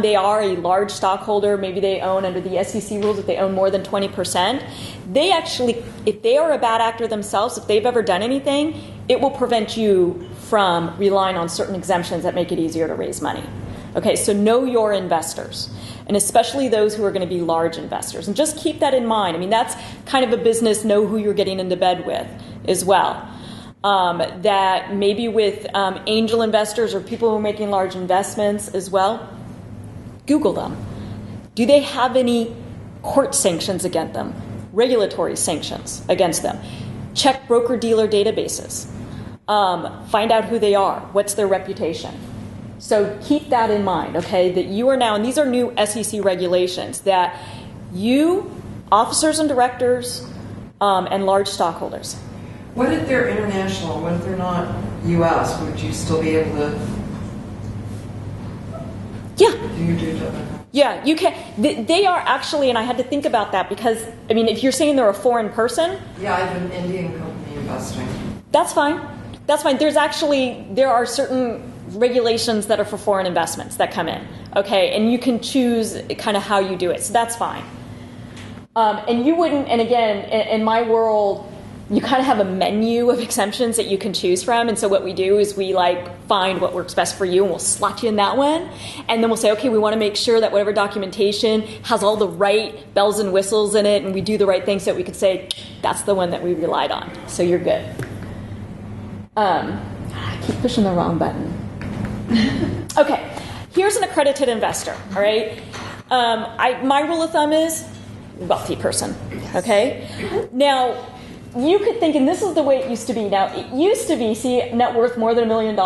B: they are a large stockholder, maybe they own, under the SEC rules, if they own more than 20%, they actually, if they are a bad actor themselves, if they've ever done anything, it will prevent you from relying on certain exemptions that make it easier to raise money. Okay, so know your investors, and especially those who are going to be large investors. And just keep that in mind. I mean, that's kind of a business, know who you're getting into bed with as well. That maybe with angel investors or people who are making large investments as well, Google them. Do they have any court sanctions against them? Regulatory sanctions against them? Check broker-dealer databases. Find out who they are. What's their reputation? So keep that in mind, okay, that you are now, and these are new SEC regulations, that you, officers and directors, and large stockholders.
I: What if they're international? What if they're not U.S.? Would you still be able to?
B: Yeah.
I: Do you do that?
B: Yeah, you can. They are actually, and I had to think about that because, I mean, if you're saying they're a foreign person.
I: Yeah, I have an Indian company investing.
B: That's fine. That's fine. There are certain regulations that are for foreign investments that come in, okay? And you can choose kind of how you do it, so that's fine. And you wouldn't, and again, in my world, you kind of have a menu of exemptions that you can choose from, and so what we do is we find what works best for you, and we'll slot you in that one, and then we'll say, okay, we want to make sure that whatever documentation has all the right bells and whistles in it, and we do the right thing, so that we could say, that's the one that we relied on, so you're good. I keep pushing the wrong button. Okay, here's an accredited investor, all right? My rule of thumb is wealthy person, okay? Now, you could think, and this is the way it used to be. Now, it used to be, see, net worth more than $1 million.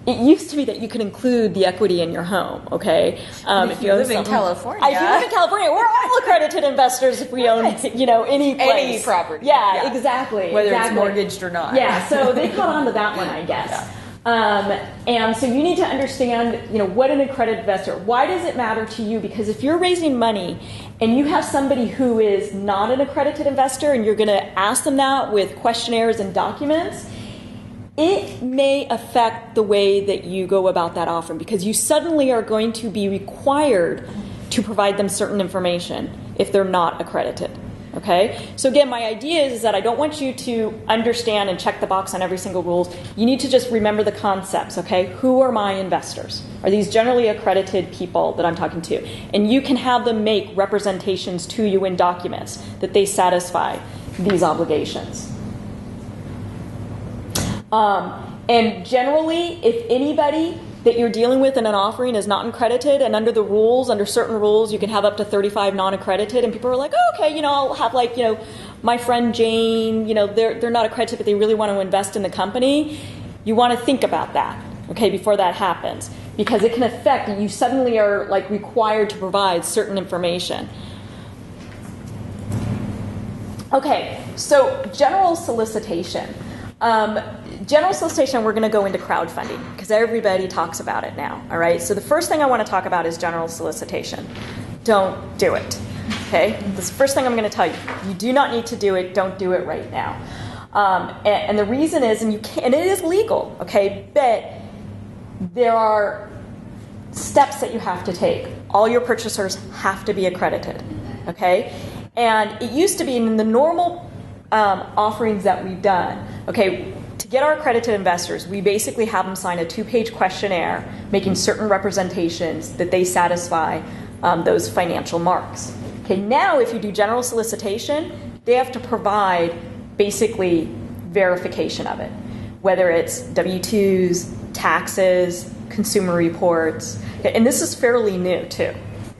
B: It used to be that you could include the equity in your home, okay?
C: If you live in California.
B: If you live in California, we're all accredited investors if we own, any place.
C: Any property.
B: Yeah, exactly.
C: Whether it's mortgaged or not.
B: Yeah, so they caught on to that one, I guess. Yeah. And so you need to understand, what an accredited investor. Why does it matter to you? Because if you're raising money and you have somebody who is not an accredited investor and you're going to ask them that with questionnaires and documents, it may affect the way that you go about that offering because you suddenly are going to be required to provide them certain information if they're not accredited. Okay? So again, my idea is that I don't want you to understand and check the box on every single rule. You need to just remember the concepts, okay? Who are my investors? Are these generally accredited people that I'm talking to? And you can have them make representations to you in documents that they satisfy these obligations. And generally, if anybody that you're dealing with in an offering is not accredited, and under the rules, under certain rules, you can have up to 35 non-accredited, and people are like, oh, okay, I'll have my friend Jane, they're not accredited, but they really want to invest in the company. You want to think about that, okay, before that happens, because it can affect, you suddenly are required to provide certain information. Okay, so general solicitation. General solicitation, we're going to go into crowdfunding because everybody talks about it now, all right? So the first thing I want to talk about is general solicitation. Don't do it, okay? This is the first thing I'm going to tell you. You do not need to do it. Don't do it right now. And the reason is, and it is legal, okay, but there are steps that you have to take. All your purchasers have to be accredited, okay? And it used to be in the normal offerings that we've done, okay, to get our accredited investors, we basically have them sign a 2-page questionnaire making certain representations that they satisfy those financial marks. Okay, now if you do general solicitation, they have to provide basically verification of it, whether it's W-2s, taxes, consumer reports, and this is fairly new too.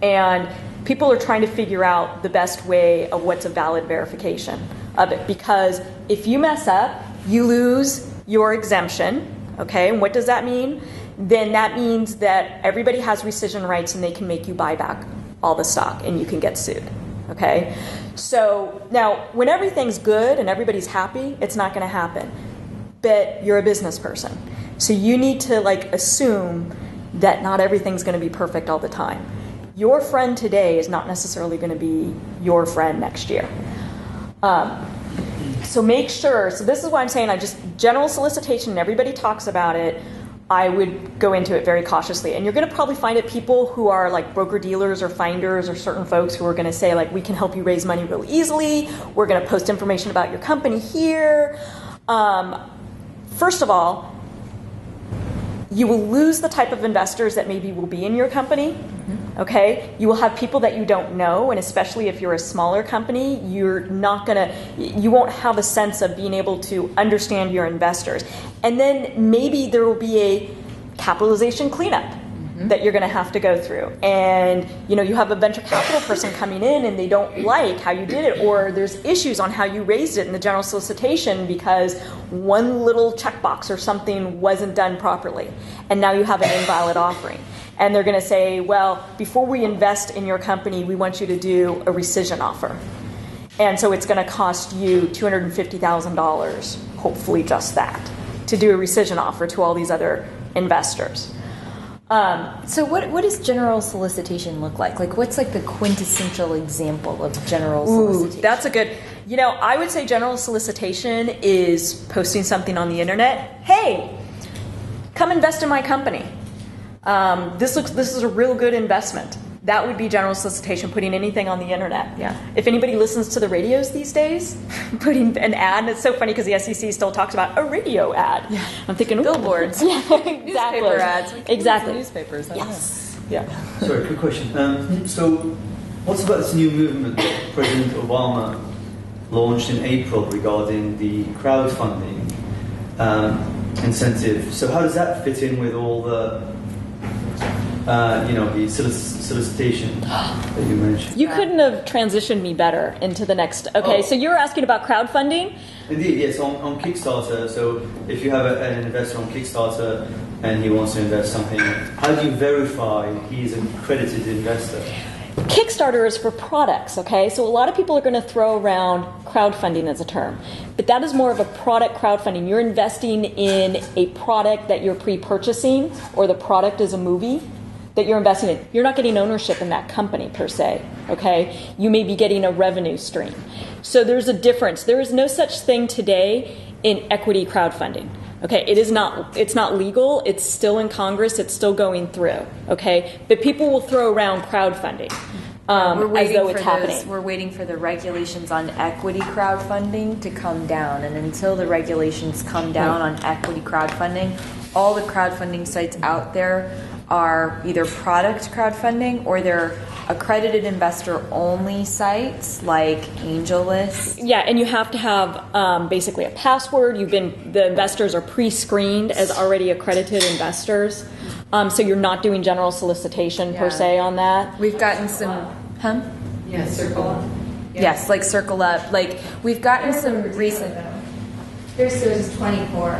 B: And people are trying to figure out the best way of what's a valid verification of it, because if you mess up, you lose your exemption, okay? And what does that mean? Then that means that everybody has rescission rights and they can make you buy back all the stock and you can get sued, okay? So now, when everything's good and everybody's happy, it's not gonna happen. But you're a business person. So you need to assume that not everything's gonna be perfect all the time. Your friend today is not necessarily gonna be your friend next year. So make sure, so this is why I'm saying general solicitation, everybody talks about it, I would go into it very cautiously. And you're going to probably find it people who are broker-dealers or finders or certain folks who are going to say we can help you raise money really easily, we're going to post information about your company here. First of all, you will lose the type of investors that maybe will be in your company. Okay, you will have people that you don't know, and especially if you're a smaller company, you won't have a sense of being able to understand your investors. And then maybe there will be a capitalization cleanup that you're going to have to go through. And you have a venture capital person coming in and they don't like how you did it, or there's issues on how you raised it in the general solicitation because one little checkbox or something wasn't done properly. And now you have an invalid offering. And they're going to say, well, before we invest in your company, we want you to do a rescission offer. And so it's going to cost you $250,000, hopefully just that, to do a rescission offer to all these other investors.
C: So what does general solicitation look like? What's the quintessential example of general solicitation?
B: That's a good, I would say general solicitation is posting something on the internet. Hey, come invest in my company. This is a real good investment. That would be general solicitation, putting anything on the internet.
C: Yeah.
B: If anybody listens to the radios these days, putting an ad, and it's so funny because the SEC still talks about a radio ad. Yeah. I'm thinking
C: billboards.
B: Yeah, exactly.
C: Newspaper ads.
B: Exactly.
C: Newspapers.
B: Yes. Yeah.
J: Sorry, quick question. So, what's about this new movement that President Obama launched in April regarding the crowdfunding incentive? So, how does that fit in with all the the solicitation that you mentioned?
B: You couldn't have transitioned me better into the next. Okay, so you're asking about crowdfunding?
J: Indeed, yes, on Kickstarter. So if you have an investor on Kickstarter and he wants to invest something, how do you verify he's an accredited investor?
B: Kickstarter is for products, okay? So a lot of people are going to throw around crowdfunding as a term, but that is more of a product crowdfunding. You're investing in a product that you're pre-purchasing, or the product is a movie that you're investing in. You're not getting ownership in that company per se, okay? You may be getting a revenue stream. So there's a difference. There is no such thing today in equity crowdfunding. Okay, it's not legal. It's still in Congress. It's still going through. Okay, but people will throw around crowdfunding as though it's happening.
C: We're waiting for the regulations on equity crowdfunding to come down, and until the regulations come down on equity crowdfunding, all the crowdfunding sites out there are either product crowdfunding or they're accredited investor only sites like AngelList.
B: Yeah, and you have to have basically a password. The investors are pre-screened as already accredited investors. So you're not doing general solicitation per se on that.
C: We've gotten some,
I: Yeah, Circle Up.
C: Yes, like Circle Up. Like we've gotten some recent.
G: Their series is 24.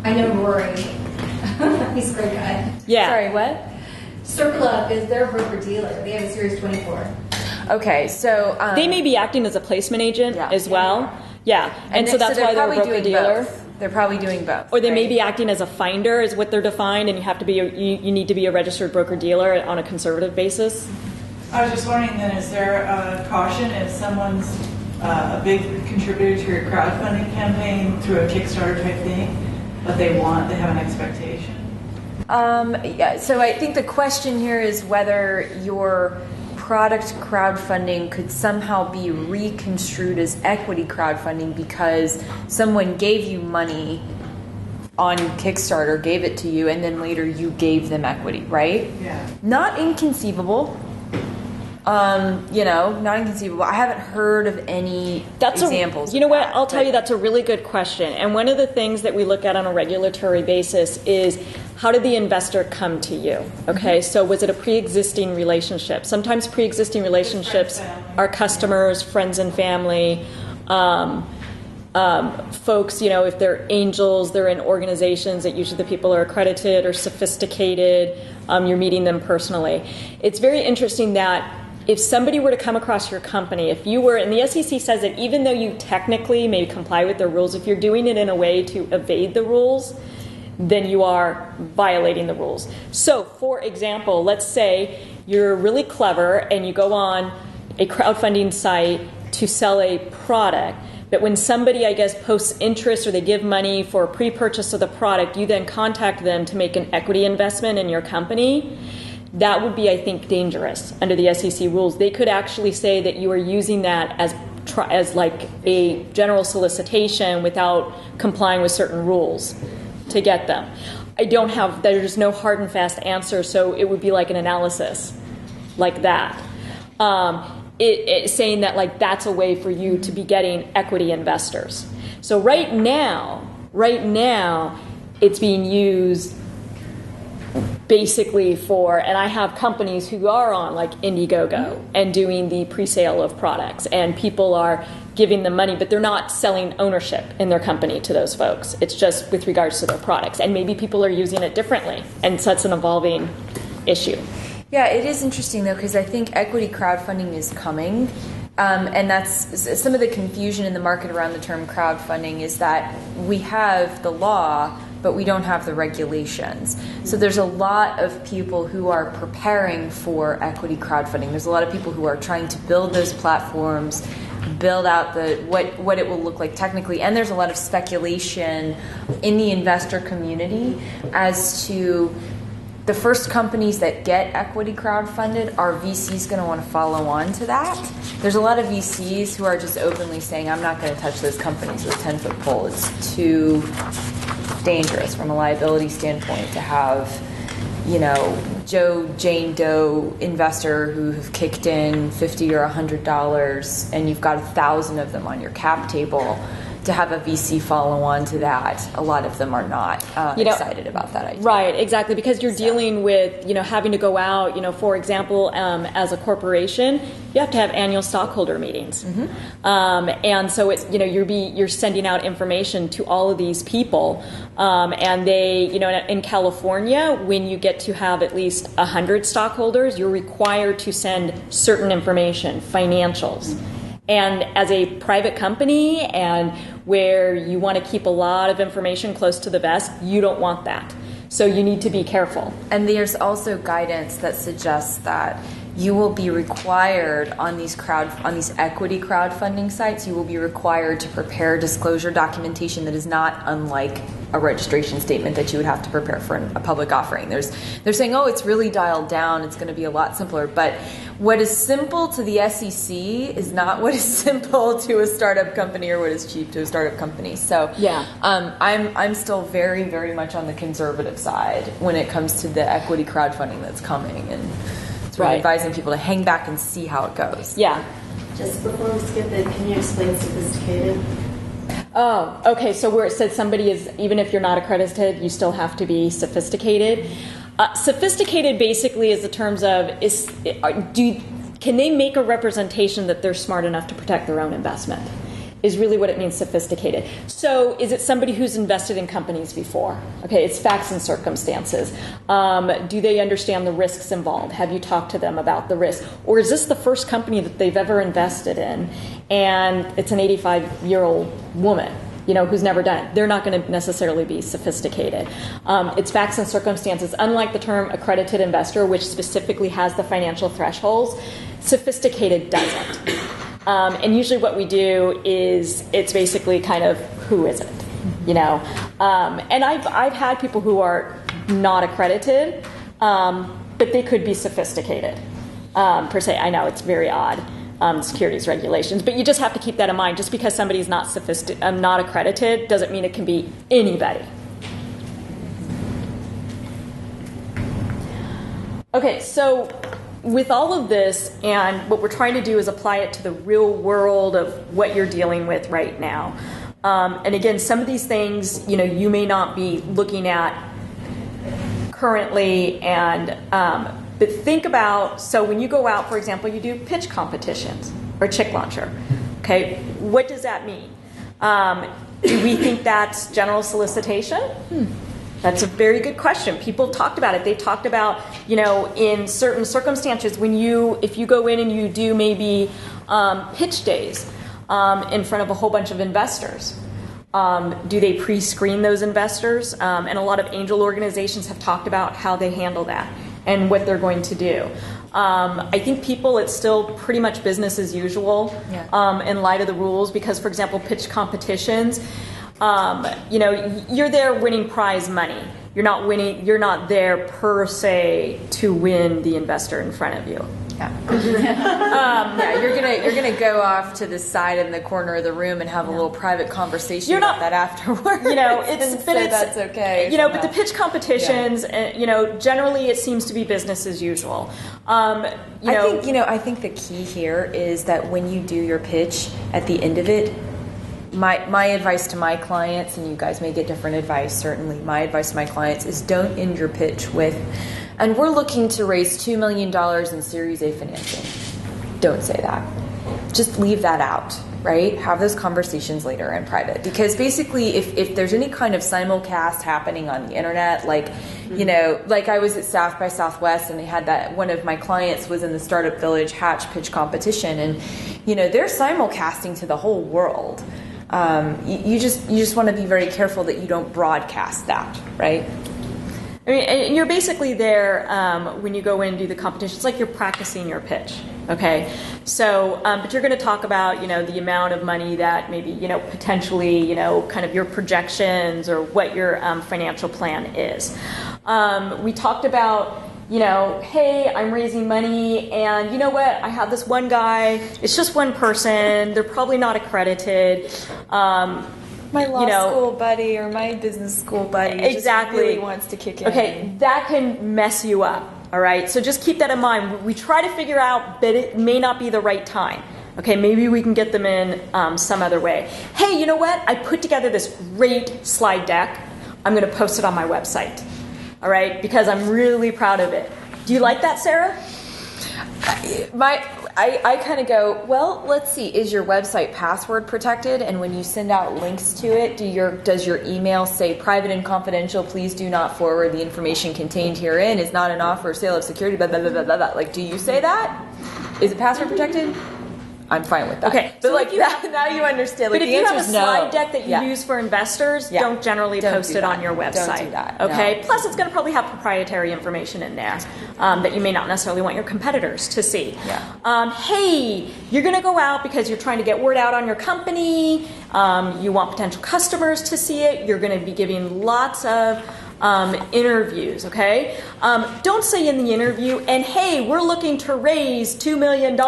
G: I know Rory. He's a great guy.
B: Yeah.
C: Sorry, what?
G: Circle Up is their broker dealer. They have a series 24.
C: Okay, so
B: they may be acting as a placement agent as well. Yeah, and so that's why they're a broker dealer.
C: They're probably doing both.
B: Or they may be acting as a finder, is what they're defined, and you have to be you need to be a registered broker dealer on a conservative basis.
K: I was just wondering then, is there a caution if someone's a big contributor to your crowdfunding campaign through a Kickstarter type thing, but they have an expectation?
C: Yeah, so I think the question here is whether your product crowdfunding could somehow be reconstrued as equity crowdfunding because someone gave you money on Kickstarter, gave it to you, and then later you gave them equity, right?
K: Yeah.
C: Not inconceivable. Not inconceivable. I haven't heard of any examples.
B: You know what? I'll tell you that's a really good question. And one of the things that we look at on a regulatory basis is how did the investor come to you? Okay, so was it a pre-existing relationship? Sometimes pre-existing relationships are customers, friends and family. Folks, if they're angels, they're in organizations that usually the people are accredited or sophisticated. You're meeting them personally. It's very interesting that if somebody were to come across your company, if you were, and the SEC says that even though you technically may comply with the rules, if you're doing it in a way to evade the rules, then you are violating the rules. So, for example, let's say you're really clever and you go on a crowdfunding site to sell a product, but when somebody, I guess, posts interest or they give money for a pre-purchase of the product, you then contact them to make an equity investment in your company. That would be, I think, dangerous under the SEC rules. They could actually say that you are using that as like a general solicitation without complying with certain rules to get them. There's no hard and fast answer, so it would be like an analysis like that. Saying that like that's a way for you to be getting equity investors. So right now, it's being used basically and I have companies who are on like Indiegogo and doing the pre-sale of products, and people are giving them money, but they're not selling ownership in their company to those folks. It's just with regards to their products, and maybe people are using it differently, and so it's an evolving issue.
C: Yeah, it is interesting though, because I think equity crowdfunding is coming. And that's some of the confusion in the market around the term crowdfunding is that we have the law, but we don't have the regulations. So there's a lot of people who are preparing for equity crowdfunding. There's a lot of people who are trying to build those platforms, build out what it will look like technically, and there's a lot of speculation in the investor community as to the first companies that get equity crowdfunded, are VCs going to want to follow on to that? There's a lot of VCs who are just openly saying, I'm not going to touch those companies with a 10-foot pole. It's too dangerous from a liability standpoint to have, Jane Doe investor who have kicked in $50 or $100 and you've got 1,000 of them on your cap table. To have a VC follow on to that, a lot of them are not excited about that idea.
B: Right, exactly, because you're dealing with having to go out. For example, as a corporation, you have to have annual stockholder meetings, and so it's you're sending out information to all of these people, and they in California, when you get to have at least 100 stockholders, you're required to send certain information, financials. And as a private company and where you want to keep a lot of information close to the vest, you don't want that. So you need to be careful.
C: And there's also guidance that suggests that you will be required on these equity crowdfunding sites, you will be required to prepare disclosure documentation that is not unlike a registration statement that you would have to prepare for a public offering. They're saying, oh, it's really dialed down, it's going to be a lot simpler. But what is simple to the SEC is not what is simple to a startup company or what is cheap to a startup company. So
B: yeah,
C: I'm still very, very much on the conservative side when it comes to the equity crowdfunding that's coming, and it's really advising people to hang back and see how it goes.
B: Yeah.
F: Just before we skip it, can you explain sophisticated?
B: Oh, okay. So where it said somebody is, even if you're not accredited, you still have to be sophisticated. Sophisticated basically is the terms of can they make a representation that they're smart enough to protect their own investment? Is really what it means, sophisticated. So is it somebody who's invested in companies before? Okay, it's facts and circumstances. Do they understand the risks involved? Have you talked to them about the risk? Or is this the first company that they've ever invested in, and it's an 85-year-old woman, who's never done it? They're not going to necessarily be sophisticated. It's facts and circumstances. Unlike the term accredited investor, which specifically has the financial thresholds, sophisticated doesn't. And usually what we do is it's basically kind of, who is it? And I've had people who are not accredited, but they could be sophisticated, per se. I know it's very odd. Securities regulations, but you just have to keep that in mind. Just because somebody's not not accredited doesn't mean it can be anybody. Okay, so with all of this, and what we're trying to do is apply it to the real world of what you're dealing with right now. And again, some of these things, you may not be looking at currently, and but think about, so when you go out, for example, you do pitch competitions or chick launcher. Okay, what does that mean? Do we think that's general solicitation? That's a very good question. People talked about it. They talked about, in certain circumstances, if you go in and you do maybe pitch days in front of a whole bunch of investors. Do they pre-screen those investors? And a lot of angel organizations have talked about how they handle that and what they're going to do. I think it's still pretty much business as usual in light of the rules, because, for example, pitch competitions, you're there winning prize money. You're not there per se to win the investor in front of you.
C: You're gonna go off to the side in the corner of the room and have a little private conversation about that afterwards. That's okay.
B: But the pitch competitions, generally it seems to be business as usual.
C: I think the key here is that when you do your pitch, at the end of it, my advice to my clients, and you guys may get different advice, certainly, my advice to my clients is don't end your pitch with, and we're looking to raise $2 million in Series A financing. Don't say that. Just leave that out, right? Have those conversations later in private. Because basically, if there's any kind of simulcast happening on the internet, like I was at South by Southwest, and they had that, one of my clients was in the Startup Village Hatch pitch competition, and they're simulcasting to the whole world. You just want to be very careful that you don't broadcast that, right?
B: I mean, and you're basically there when you go in and do the competition. It's like you're practicing your pitch, okay? So, but you're going to talk about, the amount of money that maybe, potentially, kind of your projections or what your financial plan is. We talked about, hey, I'm raising money, and you know what? I have this one guy. It's just one person. They're probably not accredited.
C: My law school buddy or my business school buddy
B: exactly
C: just really wants to kick in.
B: Okay, that can mess you up. All right, so just keep that in mind. We try to figure out that it may not be the right time. Okay, maybe we can get them in some other way. Hey, you know what? I put together this great slide deck. I'm going to post it on my website. All right, because I'm really proud of it. Do you like that, Sarah?
C: I kind of go, well, let's see, is your website password protected? And when you send out links to it, does your email say private and confidential, please do not forward the information contained herein is not an offer or sale of security, blah, blah, blah, blah, blah, blah. Like, do you say that? Is it password protected? I'm fine with that.
B: Okay,
C: but
B: so
C: like
B: if you
C: that, now you understand. Like
B: but if
C: the
B: you have a
C: answer's no.
B: slide deck that you
C: Yeah.
B: use for investors,
C: Yeah.
B: don't generally
C: Don't
B: post
C: do
B: it
C: that.
B: on your website.
C: Don't do that,
B: Okay.
C: no.
B: Plus, it's going to probably have proprietary information in there that you may not necessarily want your competitors to see.
C: Yeah.
B: Hey, you're going to go out because you're trying to get word out on your company. You want potential customers to see it. You're going to be giving lots of interviews, okay? Don't say in the interview, and hey, we're looking to raise $2 million,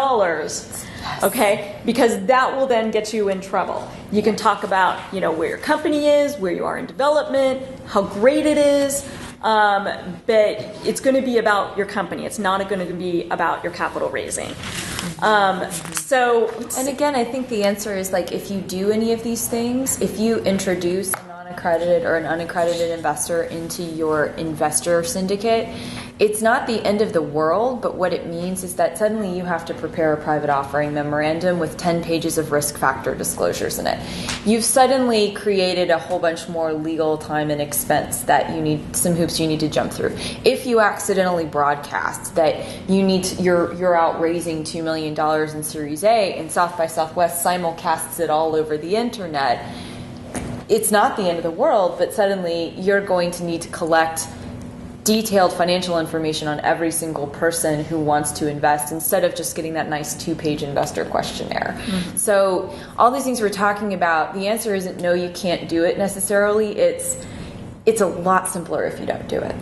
B: okay? Because that will then get you in trouble. You can talk about, where your company is, where you are in development, how great it is, but it's going to be about your company. It's not going to be about your capital raising.
C: And again, I think the answer is like if you do any of these things, if you introduce a non-accredited or an unaccredited investor into your investor syndicate, it's not the end of the world, but what it means is that suddenly you have to prepare a private offering memorandum with 10 pages of risk factor disclosures in it. You've suddenly created a whole bunch more legal time and expense that you need, some hoops you need to jump through. If you accidentally broadcast that you're out raising $2 million in Series A and South by Southwest simulcasts it all over the internet, it's not the end of the world, but suddenly you're going to need to collect detailed financial information on every single person who wants to invest instead of just getting that nice 2-page investor questionnaire. Mm-hmm. So all these things we're talking about, the answer isn't no, you can't do it necessarily. It's a lot simpler if you don't do it.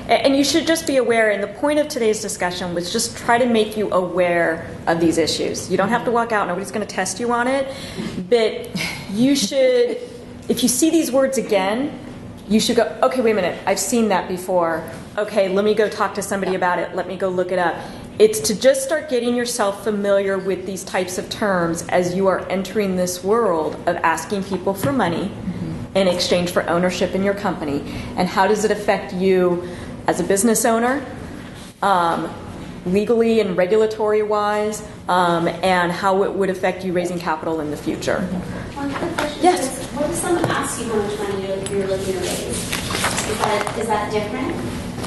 B: And you should just be aware, and the point of today's discussion was just try to make you aware of these issues. You don't have to walk out, nobody's going to test you on it, but you should, if you see these words again, you should go, okay, wait a minute, I've seen that before. Okay, let me go talk to somebody about it. Let me go look it up. It's to just start getting yourself familiar with these types of terms as you are entering this world of asking people for money in exchange for ownership in your company. And how does it affect you as a business owner, legally and regulatory wise, and how it would affect you raising capital in the future.
F: One quick question.
B: Yes.
F: What if someone asks you how much money you're looking to raise? Is that different?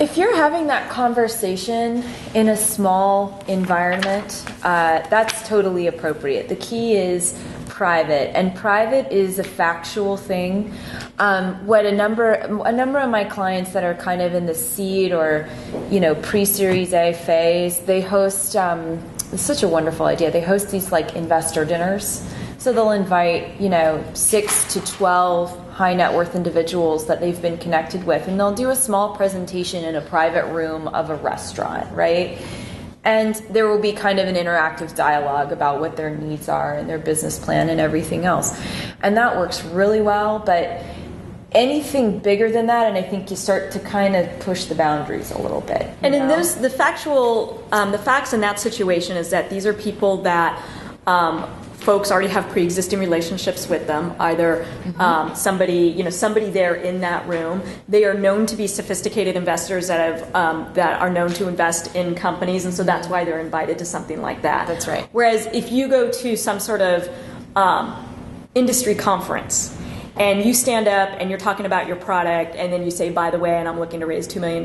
C: If you're having that conversation in a small environment, that's totally appropriate. The key is private, and private is a factual thing. What a number of my clients that are kind of in the seed or pre-Series A phase, they host. It's such a wonderful idea. They host these like investor dinners. So they'll invite 6 to 12 high net worth individuals that they've been connected with, and they'll do a small presentation in a private room of a restaurant, right? And there will be kind of an interactive dialogue about what their needs are and their business plan and everything else. And that works really well, but anything bigger than that, and I think you start to kind of push the boundaries a little bit.
B: And in those, the facts in that situation is that these are people that folks already have pre-existing relationships with them, either somebody there in that room. They are known to be sophisticated investors that are known to invest in companies, and so that's why they're invited to something like that.
C: That's right.
B: Whereas if you go to some sort of industry conference and you stand up and you're talking about your product and then you say, by the way, and I'm looking to raise $2 million,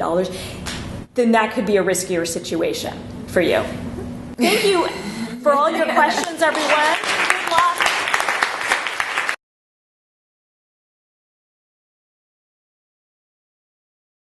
B: then that could be a riskier situation for you. Thank you for all your questions, everyone.